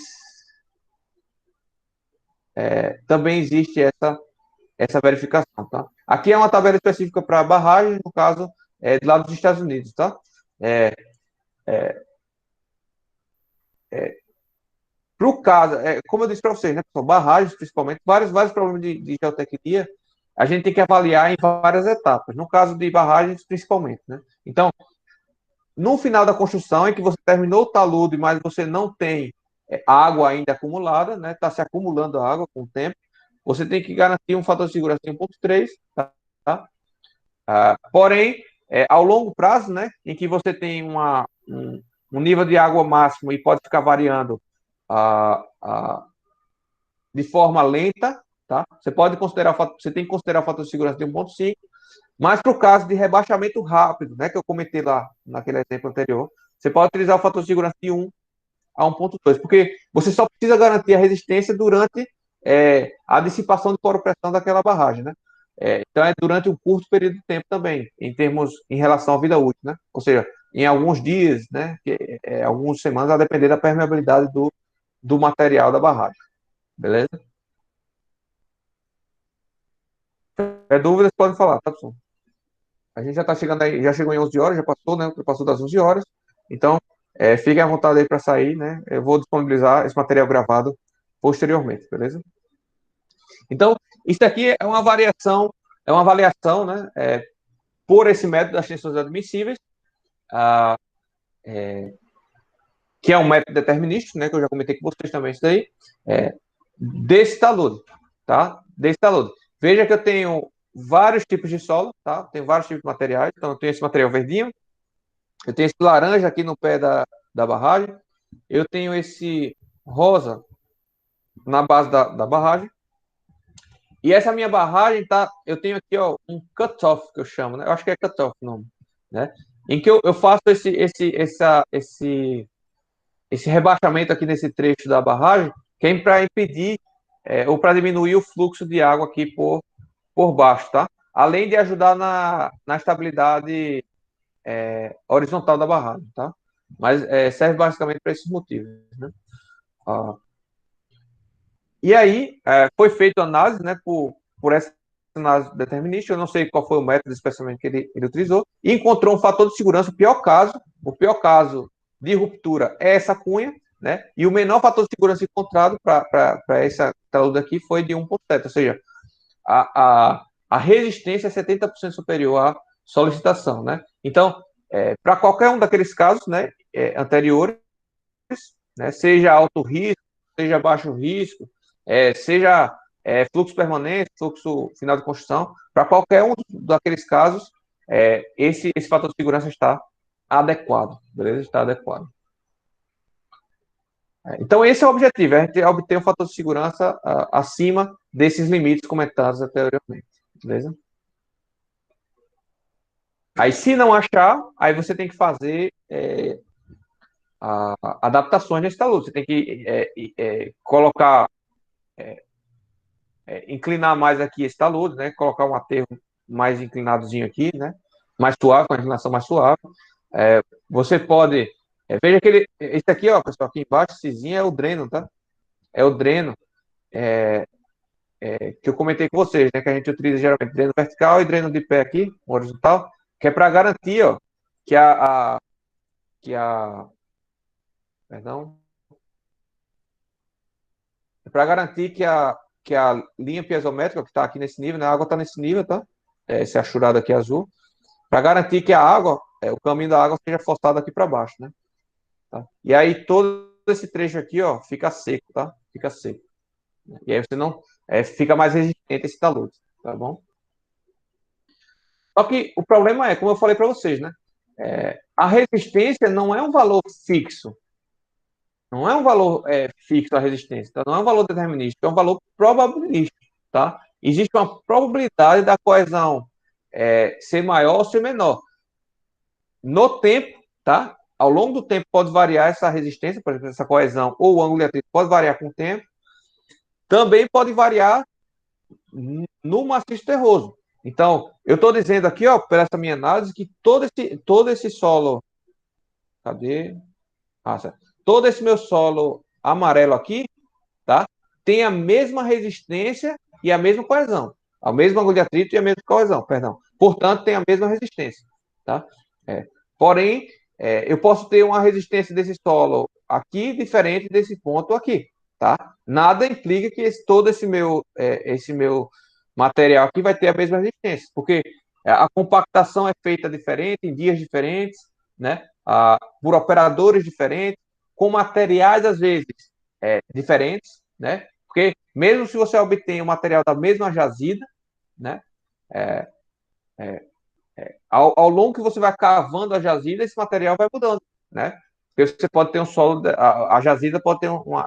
também existe essa verificação, tá? Aqui é uma tabela específica para barragens, no caso, de lá dos Estados Unidos, tá? Para o caso, como eu disse para vocês, né, pessoal, barragens, principalmente, vários problemas de geotecnia, a gente tem que avaliar em várias etapas. No caso de barragens, principalmente, né? Então, no final da construção, em que você terminou o talude, mas você não tem água ainda acumulada, né? Está se acumulando água com o tempo, você tem que garantir um fator de segurança de 1,3, tá? Porém, ao longo prazo, né, em que você tem um nível de água máximo e pode ficar variando de forma lenta, tá? Você tem que considerar o fator de segurança de 1,5, mas para o caso de rebaixamento rápido, né, que eu comentei lá naquele exemplo anterior, você pode utilizar o fator de segurança de 1 a 1,2, porque você só precisa garantir a resistência durante a dissipação de poropressão daquela barragem, né? Então é durante um curto período de tempo também, em relação à vida útil, né? Ou seja, em alguns dias, né? Algumas semanas, a depender da permeabilidade do material da barragem, beleza? Dúvidas, podem falar, tá, pessoal? A gente já está chegando aí, já chegou em 11 horas, já passou, né? Passou das 11 horas. Então, fiquem à vontade aí para sair, né? Eu vou disponibilizar esse material gravado posteriormente, beleza? Então, isso aqui é uma avaliação, né? Por esse método das tensões admissíveis, ah, que é um método determinístico, né? Que eu já comentei com vocês também isso daí, desse talude, tá? Desse talude. Veja que eu tenho vários tipos de solo, tá? Tenho vários tipos de materiais. Então, eu tenho esse material verdinho, eu tenho esse laranja aqui no pé da barragem, eu tenho esse rosa na base da barragem, e essa minha barragem, tá? Eu tenho aqui, ó, um cut-off, que eu chamo, né? Eu acho que é cut-off o nome, né? Em que eu faço esse rebaixamento aqui nesse trecho da barragem, que é para impedir ou para diminuir o fluxo de água aqui por baixo, tá? Além de ajudar na estabilidade horizontal da barragem, tá? Mas serve basicamente para esses motivos, né? E aí, foi feita análise, né, por essa análise determinística, eu não sei qual foi o método especialmente que ele utilizou, e encontrou um fator de segurança, o pior caso de ruptura é essa cunha, né, e o menor fator de segurança encontrado para essa talude aqui foi de 1,7, ou seja, a resistência é 70% superior à solicitação, né. Então, para qualquer um daqueles casos, né, anteriores, né, seja alto risco, seja baixo risco, seja fluxo permanente, fluxo final de construção, para qualquer um daqueles casos, esse fator de segurança está adequado, beleza? Está adequado. Então, esse é o objetivo, a gente obter um fator de segurança acima desses limites comentados anteriormente, beleza? Aí, se não achar, aí você tem que fazer adaptações nesse talude. Você tem que colocar, inclinar mais aqui esse talude, né? Colocar um aterro mais inclinadozinho aqui, né? Mais suave, com a inclinação mais suave. Você pode. Veja que esse aqui, ó, pessoal, aqui embaixo, cisinho é o dreno, tá? É o dreno que eu comentei com vocês, né? Que a gente utiliza geralmente dreno vertical e dreno de pé aqui, horizontal, que é para garantir, ó, que perdão, é para garantir que a linha piezométrica que está aqui nesse nível, né? A água está nesse nível, tá? Esse achurado aqui azul, para garantir que a água, o caminho da água seja forçado aqui para baixo, né? Tá? E aí todo esse trecho aqui, ó, fica seco, tá? Fica seco. E aí você não fica mais resistente esse talude, tá bom? Só que o problema é, como eu falei para vocês, né? A resistência não é um valor fixo. Não é um valor fixo a resistência, tá? Não é um valor determinístico, é um valor probabilístico, tá? Existe uma probabilidade da coesão ser maior ou ser menor. No tempo, tá? Ao longo do tempo pode variar essa resistência, por exemplo, essa coesão ou o ângulo de atrito pode variar com o tempo. Também pode variar no maciço terroso. Então, eu estou dizendo aqui, ó, por essa minha análise, que todo esse solo, cadê? Todo esse meu solo amarelo aqui, tá? tem a mesma resistência e a mesma coesão. A mesma agulha de atrito e a mesma coesão, perdão. Portanto, tem a mesma resistência. Tá? Porém, eu posso ter uma resistência desse solo aqui diferente desse ponto aqui. Tá? Nada implica que todo esse meu material aqui vai ter a mesma resistência, porque a compactação é feita diferente, em dias diferentes, né? Por operadores diferentes, com materiais, às vezes, diferentes, né? Porque mesmo se você obtém o material da mesma jazida, né? Ao longo que você vai cavando a jazida, esse material vai mudando, né? Porque você pode ter um solo, a jazida pode ter uma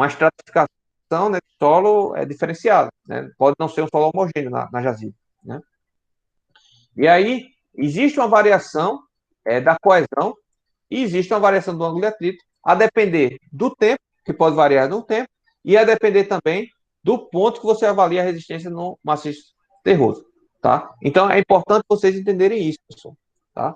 estratificação, né, de solo diferenciada, né? Pode não ser um solo homogêneo na jazida, né? E aí, existe uma variação da coesão e existe uma variação do ângulo de atrito, a depender do tempo, que pode variar no tempo, e a depender também do ponto que você avalia a resistência no maciço terroso. Tá? Então, é importante vocês entenderem isso, pessoal. Tá?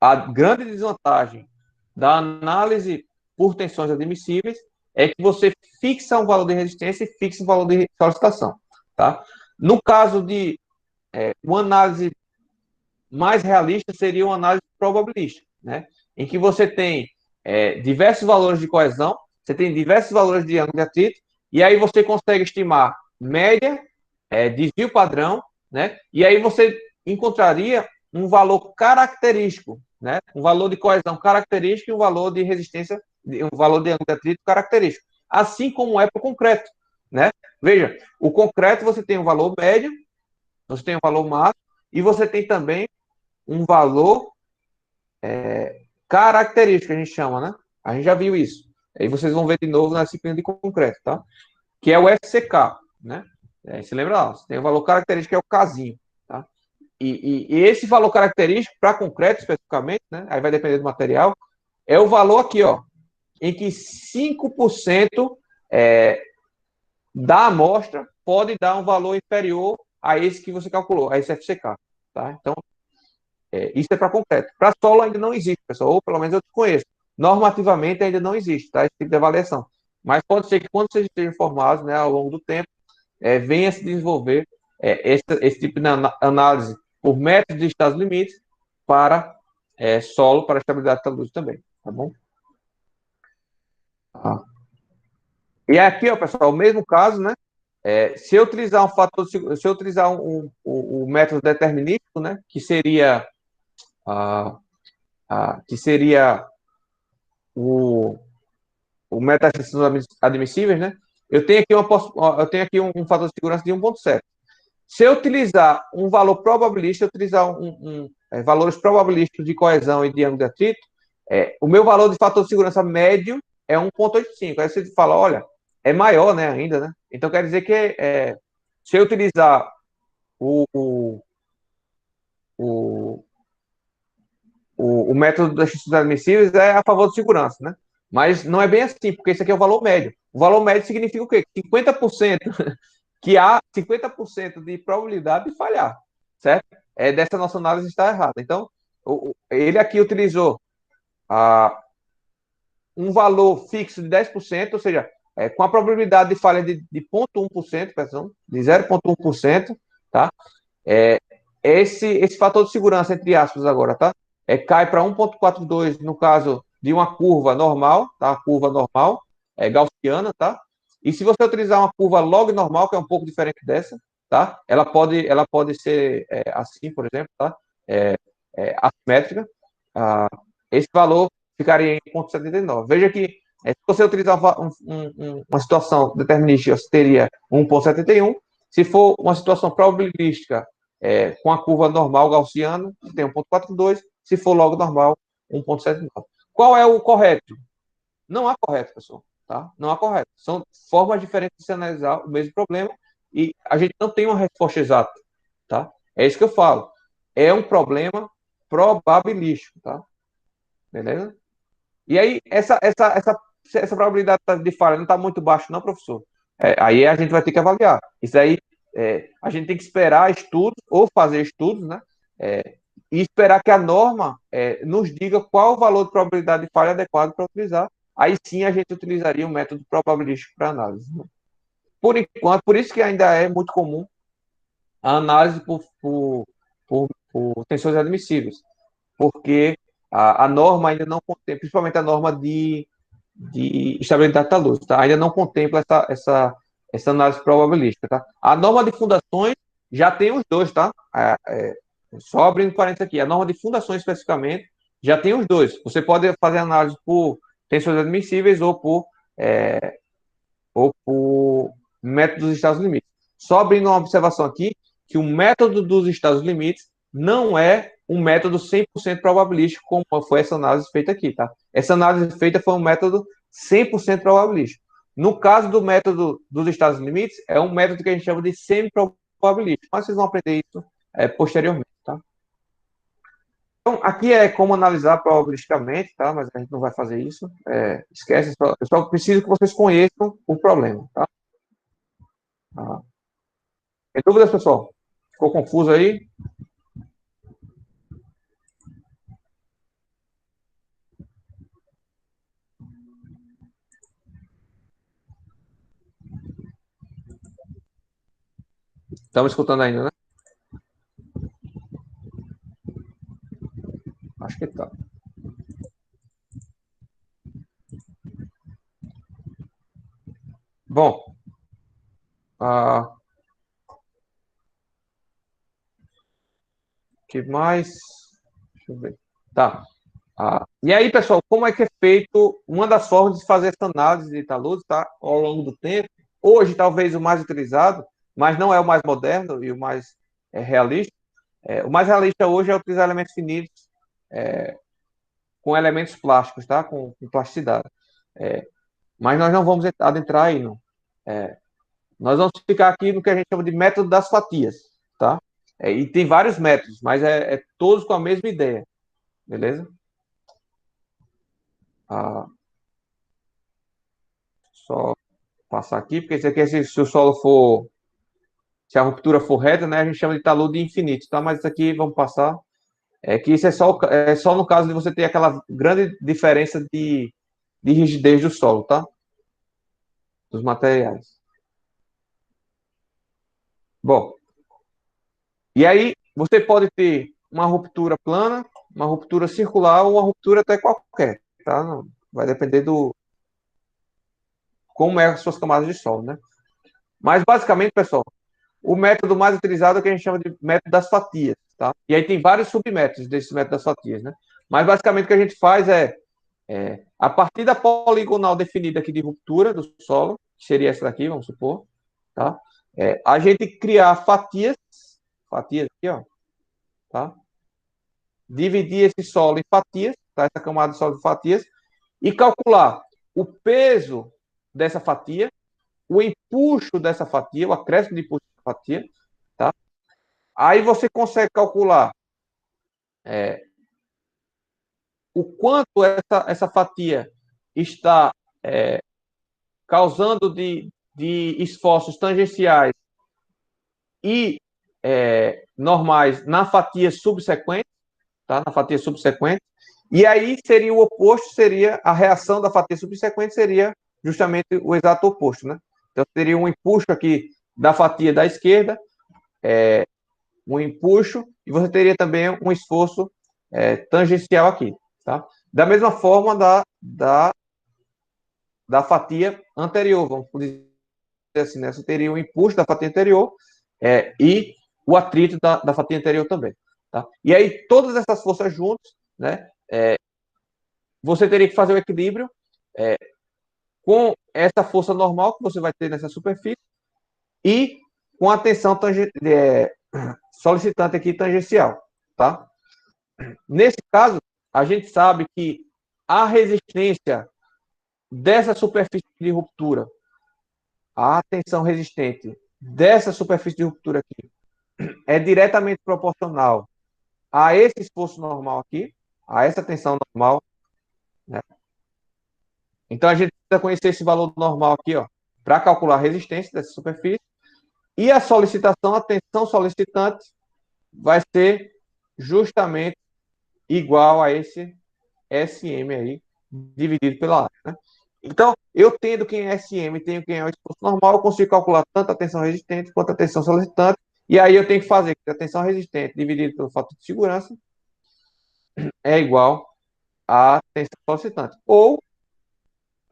A grande desvantagem da análise por tensões admissíveis é que você fixa um valor de resistência e fixa um valor de solicitação. Tá? No caso de uma análise mais realista, seria uma análise probabilística, né? Em que você tem diversos valores de coesão, você tem diversos valores de ângulo de atrito, e aí você consegue estimar média, desvio padrão, né? E aí você encontraria um valor característico, né? Um valor de coesão característico e um valor de resistência, um valor de ângulo de atrito característico. Assim como é para o concreto, né? Veja, o concreto você tem um valor médio, você tem um valor máximo, e você tem também um valor característico, a gente chama, né? A gente já viu isso. Aí vocês vão ver de novo na disciplina de concreto, tá? Que é o FCK, né? Você lembra lá? Você tem o valor característico, que é o casinho, tá? E esse valor característico, para concreto especificamente, né? Aí vai depender do material, é o valor aqui, ó, em que 5% da amostra pode dar um valor inferior a esse que você calculou, a esse FCK, tá? Então, isso é para concreto. Para solo ainda não existe, pessoal, ou pelo menos eu desconheço. Normativamente ainda não existe, tá? Esse tipo de avaliação. Mas pode ser que quando vocês estejam formados, né, ao longo do tempo, venha se desenvolver esse tipo de análise por métodos de estados limites para solo, para estabilidade da luz também, tá bom? E aqui, ó, pessoal, o mesmo caso, né? Se eu utilizar um fator, se eu utilizar o método determinístico, né, que seria o método de restrições admissíveis, né? Eu tenho aqui um fator de segurança de 1,7. Se eu utilizar um valor probabilístico, eu utilizar valores probabilísticos de coesão e de ângulo de atrito, o meu valor de fator de segurança médio é 1,85. Aí você fala, olha, é maior, né, ainda, né? Então quer dizer que se eu utilizar o método das restrições admissíveis é a favor de segurança, né? Mas não é bem assim, porque isso aqui é o valor médio. O valor médio significa o quê? 50% que há 50% de probabilidade de falhar, certo? Dessa nossa análise está errada. Então, ele aqui utilizou um valor fixo de 10%, ou seja, com a probabilidade de falha de 0,1%, perdão, de 0,1%, tá? Esse fator de segurança, entre aspas, agora, tá? Cai para 1,42 no caso de uma curva normal, tá? Curva normal, gaussiana, tá? E se você utilizar uma curva log normal, que é um pouco diferente dessa, tá? Ela pode ser assim, por exemplo, tá? Assimétrica. Esse valor ficaria em 0,79. Veja que se você utilizar uma situação determinística, você teria 1,71. Se for uma situação probabilística com a curva normal gaussiana, você tem 1,42. Se for log normal, 1,79. Qual é o correto? Não há correto, pessoal. Tá? Não há correto. São formas diferentes de se analisar o mesmo problema e a gente não tem uma resposta exata. Tá? É isso que eu falo. É um problema probabilístico. Tá? Beleza? E aí, essa probabilidade de falha não está muito baixa, não, professor? Aí a gente vai ter que avaliar. Isso aí, a gente tem que esperar estudos, ou fazer estudos, né? E esperar que a norma nos diga qual o valor de probabilidade de falha adequado para utilizar aí sim a gente utilizaria o método probabilístico para análise. Né? Por enquanto, por isso que ainda é muito comum a análise por tensores admissíveis, porque a norma ainda não contempla, principalmente a norma de estabilidade da luz, tá? Ainda não contempla essa análise probabilística, tá? A norma de fundações já tem os dois, tá? Só abrindo parênteses aqui, a norma de fundações especificamente já tem os dois. Você pode fazer análise por tensores admissíveis ou por método dos estados limites. Só abrindo uma observação aqui, que o método dos estados limites não é um método 100% probabilístico, como foi essa análise feita aqui, tá? Essa análise feita foi um método 100% probabilístico. No caso do método dos estados limites, é um método que a gente chama de semi-probabilístico, mas vocês vão aprender isso posteriormente, tá? Então, aqui é como analisar probabilisticamente, tá? Mas a gente não vai fazer isso. Esquece, eu só preciso que vocês conheçam o problema, tá? Ah. Tem dúvidas, pessoal? Ficou confuso aí? Estamos escutando ainda, né? Acho que tá. Bom, que mais? Deixa eu ver. Tá. E aí, pessoal, como é que é feito? Uma das formas de fazer essa análise de taludes, tá? Ao longo do tempo. Hoje, talvez o mais utilizado, mas não é o mais moderno e o mais realista. O mais realista hoje é utilizar elementos finitos com elementos plásticos, tá? Com plasticidade. Mas nós não vamos adentrar aí, não. Nós vamos ficar aqui no que a gente chama de método das fatias, tá? E tem vários métodos, mas todos com a mesma ideia, beleza? Só passar aqui, porque isso aqui, se o solo for, se a ruptura for reta, né, a gente chama de talude infinito, tá? Mas isso aqui, vamos passar. Que isso é só no caso de você ter aquela grande diferença de rigidez do solo, tá? Dos materiais. Bom, e aí você pode ter uma ruptura plana, uma ruptura circular ou uma ruptura até qualquer, tá? Não, vai depender do como é as suas camadas de solo, né? Mas basicamente, pessoal, o método mais utilizado é o que a gente chama de método das fatias, tá? E aí tem vários submétodos desse método das fatias, né? Mas basicamente o que a gente faz a partir da poligonal definida aqui de ruptura do solo, que seria essa daqui, vamos supor, tá? A gente criar fatias aqui, ó, tá? Dividir esse solo em fatias, tá? Essa camada de solo em fatias, e calcular o peso dessa fatia, o empuxo dessa fatia, o acréscimo de empuxo dessa fatia, tá? Aí você consegue calcular o quanto essa fatia está causando de esforços tangenciais e normais na fatia subsequente, tá? Na fatia subsequente. E aí seria o oposto, seria a reação da fatia subsequente, seria justamente o exato oposto, né? Então seria um empuxo aqui da fatia da esquerda, um empuxo, e você teria também um esforço tangencial aqui, tá? Da mesma forma da fatia anterior, vamos dizer assim, né? Você teria o empuxo da fatia anterior e o atrito da fatia anterior também, tá? E aí todas essas forças juntas, né? Você teria que fazer o equilíbrio com essa força normal que você vai ter nessa superfície e com a tensão solicitante aqui tangencial, tá? Nesse caso, a gente sabe que a resistência dessa superfície de ruptura, a tensão resistente dessa superfície de ruptura aqui, é diretamente proporcional a esse esforço normal aqui, a essa tensão normal, né? Então a gente precisa conhecer esse valor normal aqui, ó, para calcular a resistência dessa superfície. E a solicitação, a tensão solicitante, vai ser justamente igual a esse SM aí, dividido pela área, né? Então, eu tendo quem é SM e tenho quem é o esforço normal, eu consigo calcular tanto a tensão resistente quanto a tensão solicitante, e aí eu tenho que fazer que a tensão resistente dividido pelo fator de segurança é igual à tensão solicitante. Ou,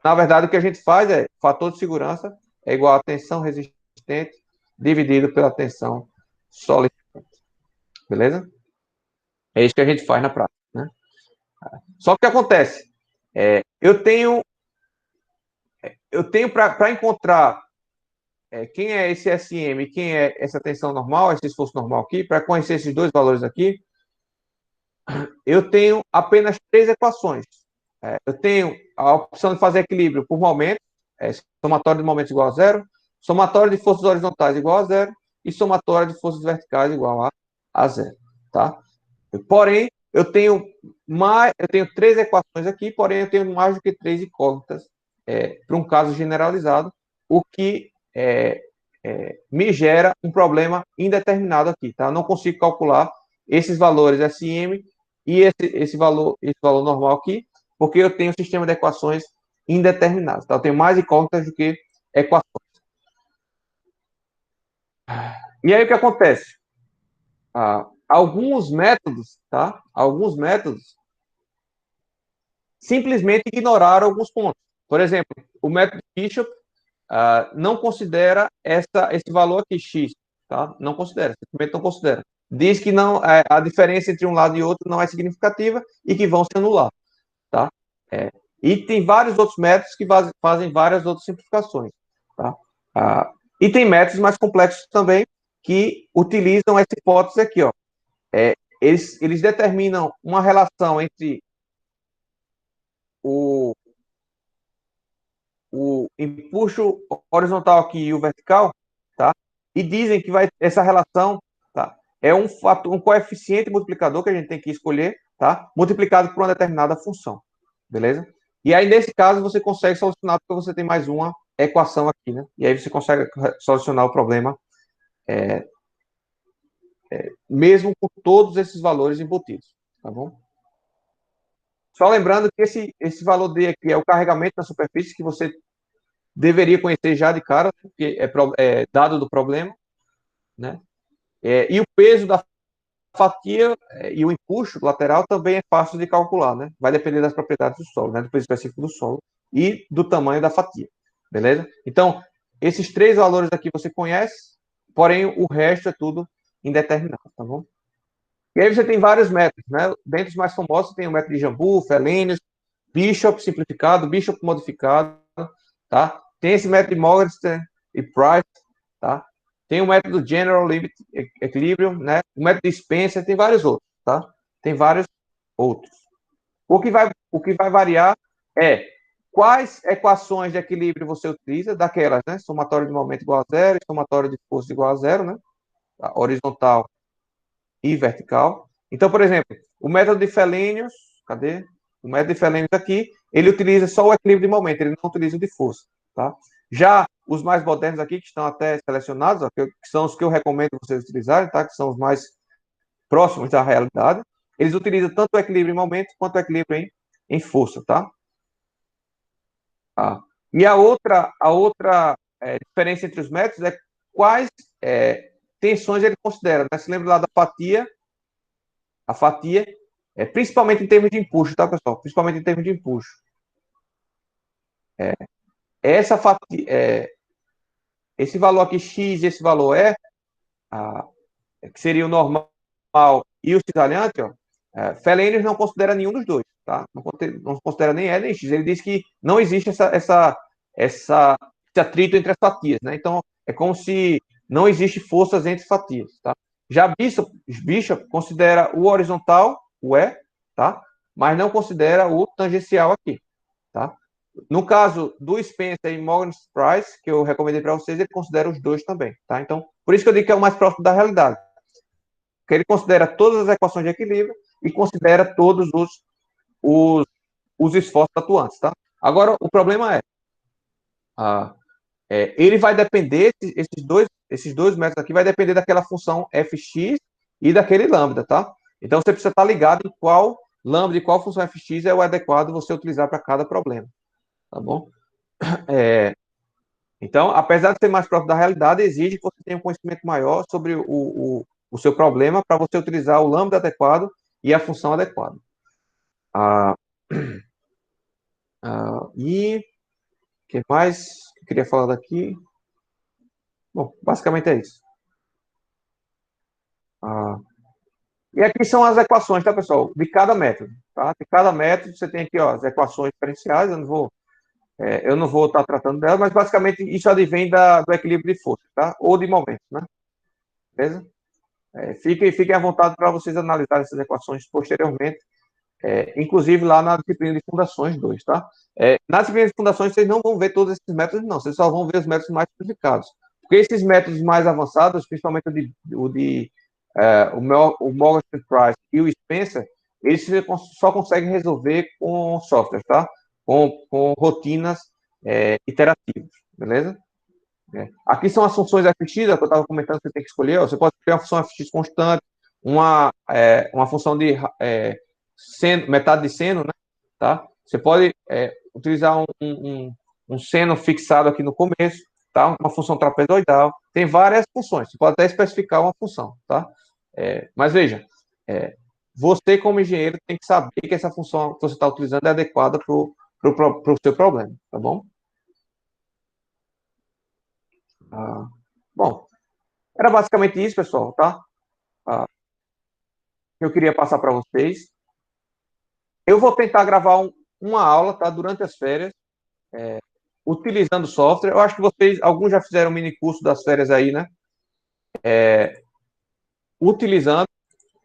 na verdade, o que a gente faz é fator de segurança é igual à tensão resistente dividido pela tensão solicitante. Beleza? É isso que a gente faz na prática, né? Só que o que acontece? Eu tenho para encontrar quem é esse SM e quem é essa tensão normal, esse esforço normal aqui, para conhecer esses dois valores aqui, eu tenho apenas três equações. Eu tenho a opção de fazer equilíbrio por momentos, somatório de momentos igual a zero, somatório de forças horizontais igual a zero e somatório de forças verticais igual a zero. Tá? Porém, eu tenho três equações aqui, porém eu tenho mais do que três incógnitas para um caso generalizado, o que me gera um problema indeterminado aqui. Tá? Eu não consigo calcular esses valores SM e esse valor normal aqui, porque eu tenho um sistema de equações indeterminadas. Tá? Eu tenho mais incógnitas do que equações. E aí o que acontece? Alguns métodos, tá? Alguns métodos simplesmente ignoraram alguns pontos. Por exemplo, o método Bishop não considera esse valor aqui, x, tá? Não considera, simplesmente não considera. Diz que não, a diferença entre um lado e outro não é significativa e que vão se anular, tá? E tem vários outros métodos que fazem várias outras simplificações, tá? E tem métodos mais complexos também que utilizam essa hipótese aqui, ó. Eles determinam uma relação entre o, o empuxo horizontal aqui e o vertical, tá? E dizem que essa relação, tá? É um fator, um coeficiente multiplicador que a gente tem que escolher, tá? Multiplicado por uma determinada função, beleza? E aí, nesse caso, você consegue solucionar porque você tem mais uma equação aqui, né? E aí você consegue solucionar o problema mesmo com todos esses valores embutidos, tá bom? Só lembrando que esse valor D aqui é o carregamento na superfície que você deveria conhecer já de cara, porque é dado do problema, né? E o peso da fatia e o empuxo lateral também é fácil de calcular, né? Vai depender das propriedades do solo, né? Do peso específico do solo e do tamanho da fatia, beleza? Então, esses três valores aqui você conhece, porém o resto é tudo indeterminado, tá bom? E aí você tem vários métodos, né? Dentre os mais famosos tem o método de Jambu, Felenius, Bishop simplificado, Bishop modificado, tá? Tem esse método de Morgenstern e Price, tá? Tem o método General Limit Equilibrium, né? O método de Spencer, tem vários outros, tá? Tem vários outros. O que vai variar é quais equações de equilíbrio você utiliza, daquelas, né? Somatório de momento igual a zero, somatório de força igual a zero, né? Tá? Horizontal e vertical. Então, por exemplo, o método de Felenius, cadê? O método de Felenius aqui, ele utiliza só o equilíbrio de momento, ele não utiliza o de força, tá? Já os mais modernos aqui, que estão até selecionados, ó, que são os que eu recomendo vocês utilizarem, tá? Que são os mais próximos da realidade, eles utilizam tanto o equilíbrio em momento quanto o equilíbrio em força, tá? E a outra diferença entre os métodos é quais tensões ele considera, né? Se lembra lá da fatia, a fatia, principalmente em termos de empuxo, tá, pessoal? Principalmente em termos de empuxo. Essa fatia, esse valor aqui, X, esse valor que seria o normal e o cisalhante, ó, Felenius não considera nenhum dos dois, tá? Não considera nem L nem X. Ele diz que não existe esse atrito entre as fatias, né? Então, é como se não existe forças entre fatias, tá? Já Bishop considera o horizontal, o E, tá? Mas não considera o tangencial aqui, tá? No caso do Spencer e Morgan Price, que eu recomendei para vocês, ele considera os dois também, tá? Então, por isso que eu digo que é o mais próximo da realidade. Porque ele considera todas as equações de equilíbrio e considera todos os esforços atuantes, tá? Agora, o problema ele vai depender, esses dois métodos aqui vai depender daquela função fx e daquele lambda, tá? Então, você precisa estar ligado em qual lambda de qual função fx é o adequado você utilizar para cada problema, tá bom? Então, apesar de ser mais próximo da realidade, exige que você tenha um conhecimento maior sobre o seu problema para você utilizar o lambda adequado e a função adequada. Ah, e o que mais que eu queria falar daqui? Bom, basicamente é isso. E aqui são as equações, tá, pessoal? De cada método, tá? De cada método você tem aqui, ó, as equações diferenciais. Eu não vou estar tratando delas, mas basicamente isso advém do equilíbrio de força, tá? Ou de momentos, né? Beleza? Fiquem à vontade para vocês analisarem essas equações posteriormente, inclusive lá na disciplina de Fundações 2, tá? Na disciplina de Fundações vocês não vão ver todos esses métodos, não. Vocês só vão ver os métodos mais simplificados. Porque esses métodos mais avançados, principalmente o Morgan Price e o Spencer, eles só conseguem resolver com software, tá? Com rotinas iterativas, beleza? Aqui são as funções fx, que eu estava comentando, você tem que escolher. Ó, você pode ter uma função fx constante, uma função de seno, metade de seno, né? Tá? Você pode utilizar um seno fixado aqui no começo, tá? Uma função trapezoidal. Tem várias funções. Você pode até especificar uma função, tá? Mas veja, você como engenheiro tem que saber que essa função que você está utilizando é adequada para o seu problema, tá bom? Bom, era basicamente isso, pessoal, tá? Eu queria passar para vocês. Eu vou tentar gravar uma aula, tá? Durante as férias, utilizando software. Eu acho que vocês, alguns já fizeram um mini curso das férias aí, né? Utilizando,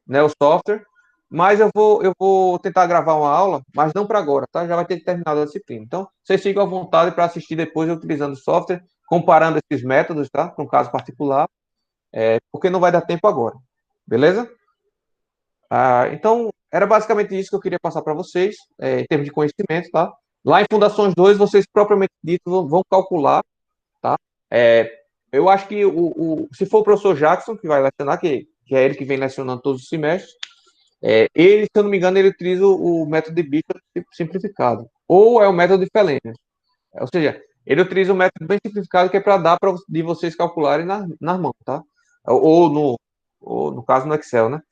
né, o software. Mas eu vou tentar gravar uma aula, mas não para agora, tá? Já vai ter terminado a disciplina. Então, vocês ficam à vontade para assistir depois utilizando o software, comparando esses métodos, tá? Com um caso particular, porque não vai dar tempo agora. Beleza? Então, era basicamente isso que eu queria passar para vocês, em termos de conhecimento, tá? Lá em Fundações 2, vocês propriamente dito vão calcular, tá? Eu acho que se for o professor Jackson que vai lecionar, que é ele que vem lecionando todos os semestres, ele, se eu não me engano, ele utiliza o método de Bichet simplificado, ou é o método de Fellner. Ou seja, ele utiliza um método bem simplificado que é para dar para de vocês calcularem nas mãos, tá? Ou no caso no Excel, né?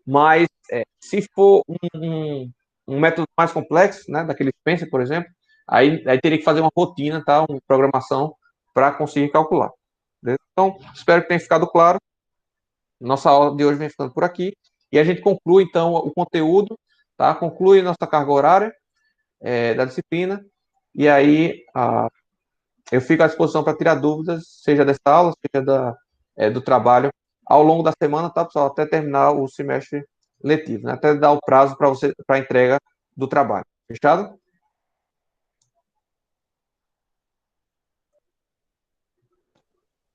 Mas se for um método mais complexo, né, daquele Spencer, por exemplo, aí teria que fazer uma rotina, tá, uma programação para conseguir calcular. Beleza? Então, espero que tenha ficado claro. Nossa aula de hoje vem ficando por aqui e a gente conclui então o conteúdo, tá? Conclui nossa carga horária da disciplina e aí eu fico à disposição para tirar dúvidas, seja dessa aula, seja do trabalho, ao longo da semana, tá, pessoal? Até terminar o semestre letivo, né? Até dar o prazo para você, para a entrega do trabalho. Fechado?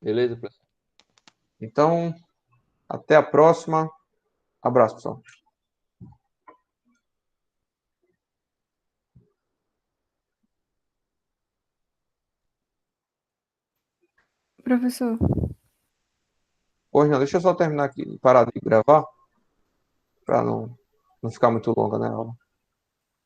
Beleza, professor? Então, até a próxima. Abraço, pessoal. Professor, Hoje não, deixa eu só terminar aqui, parar de gravar, para não ficar muito longa, né, a aula.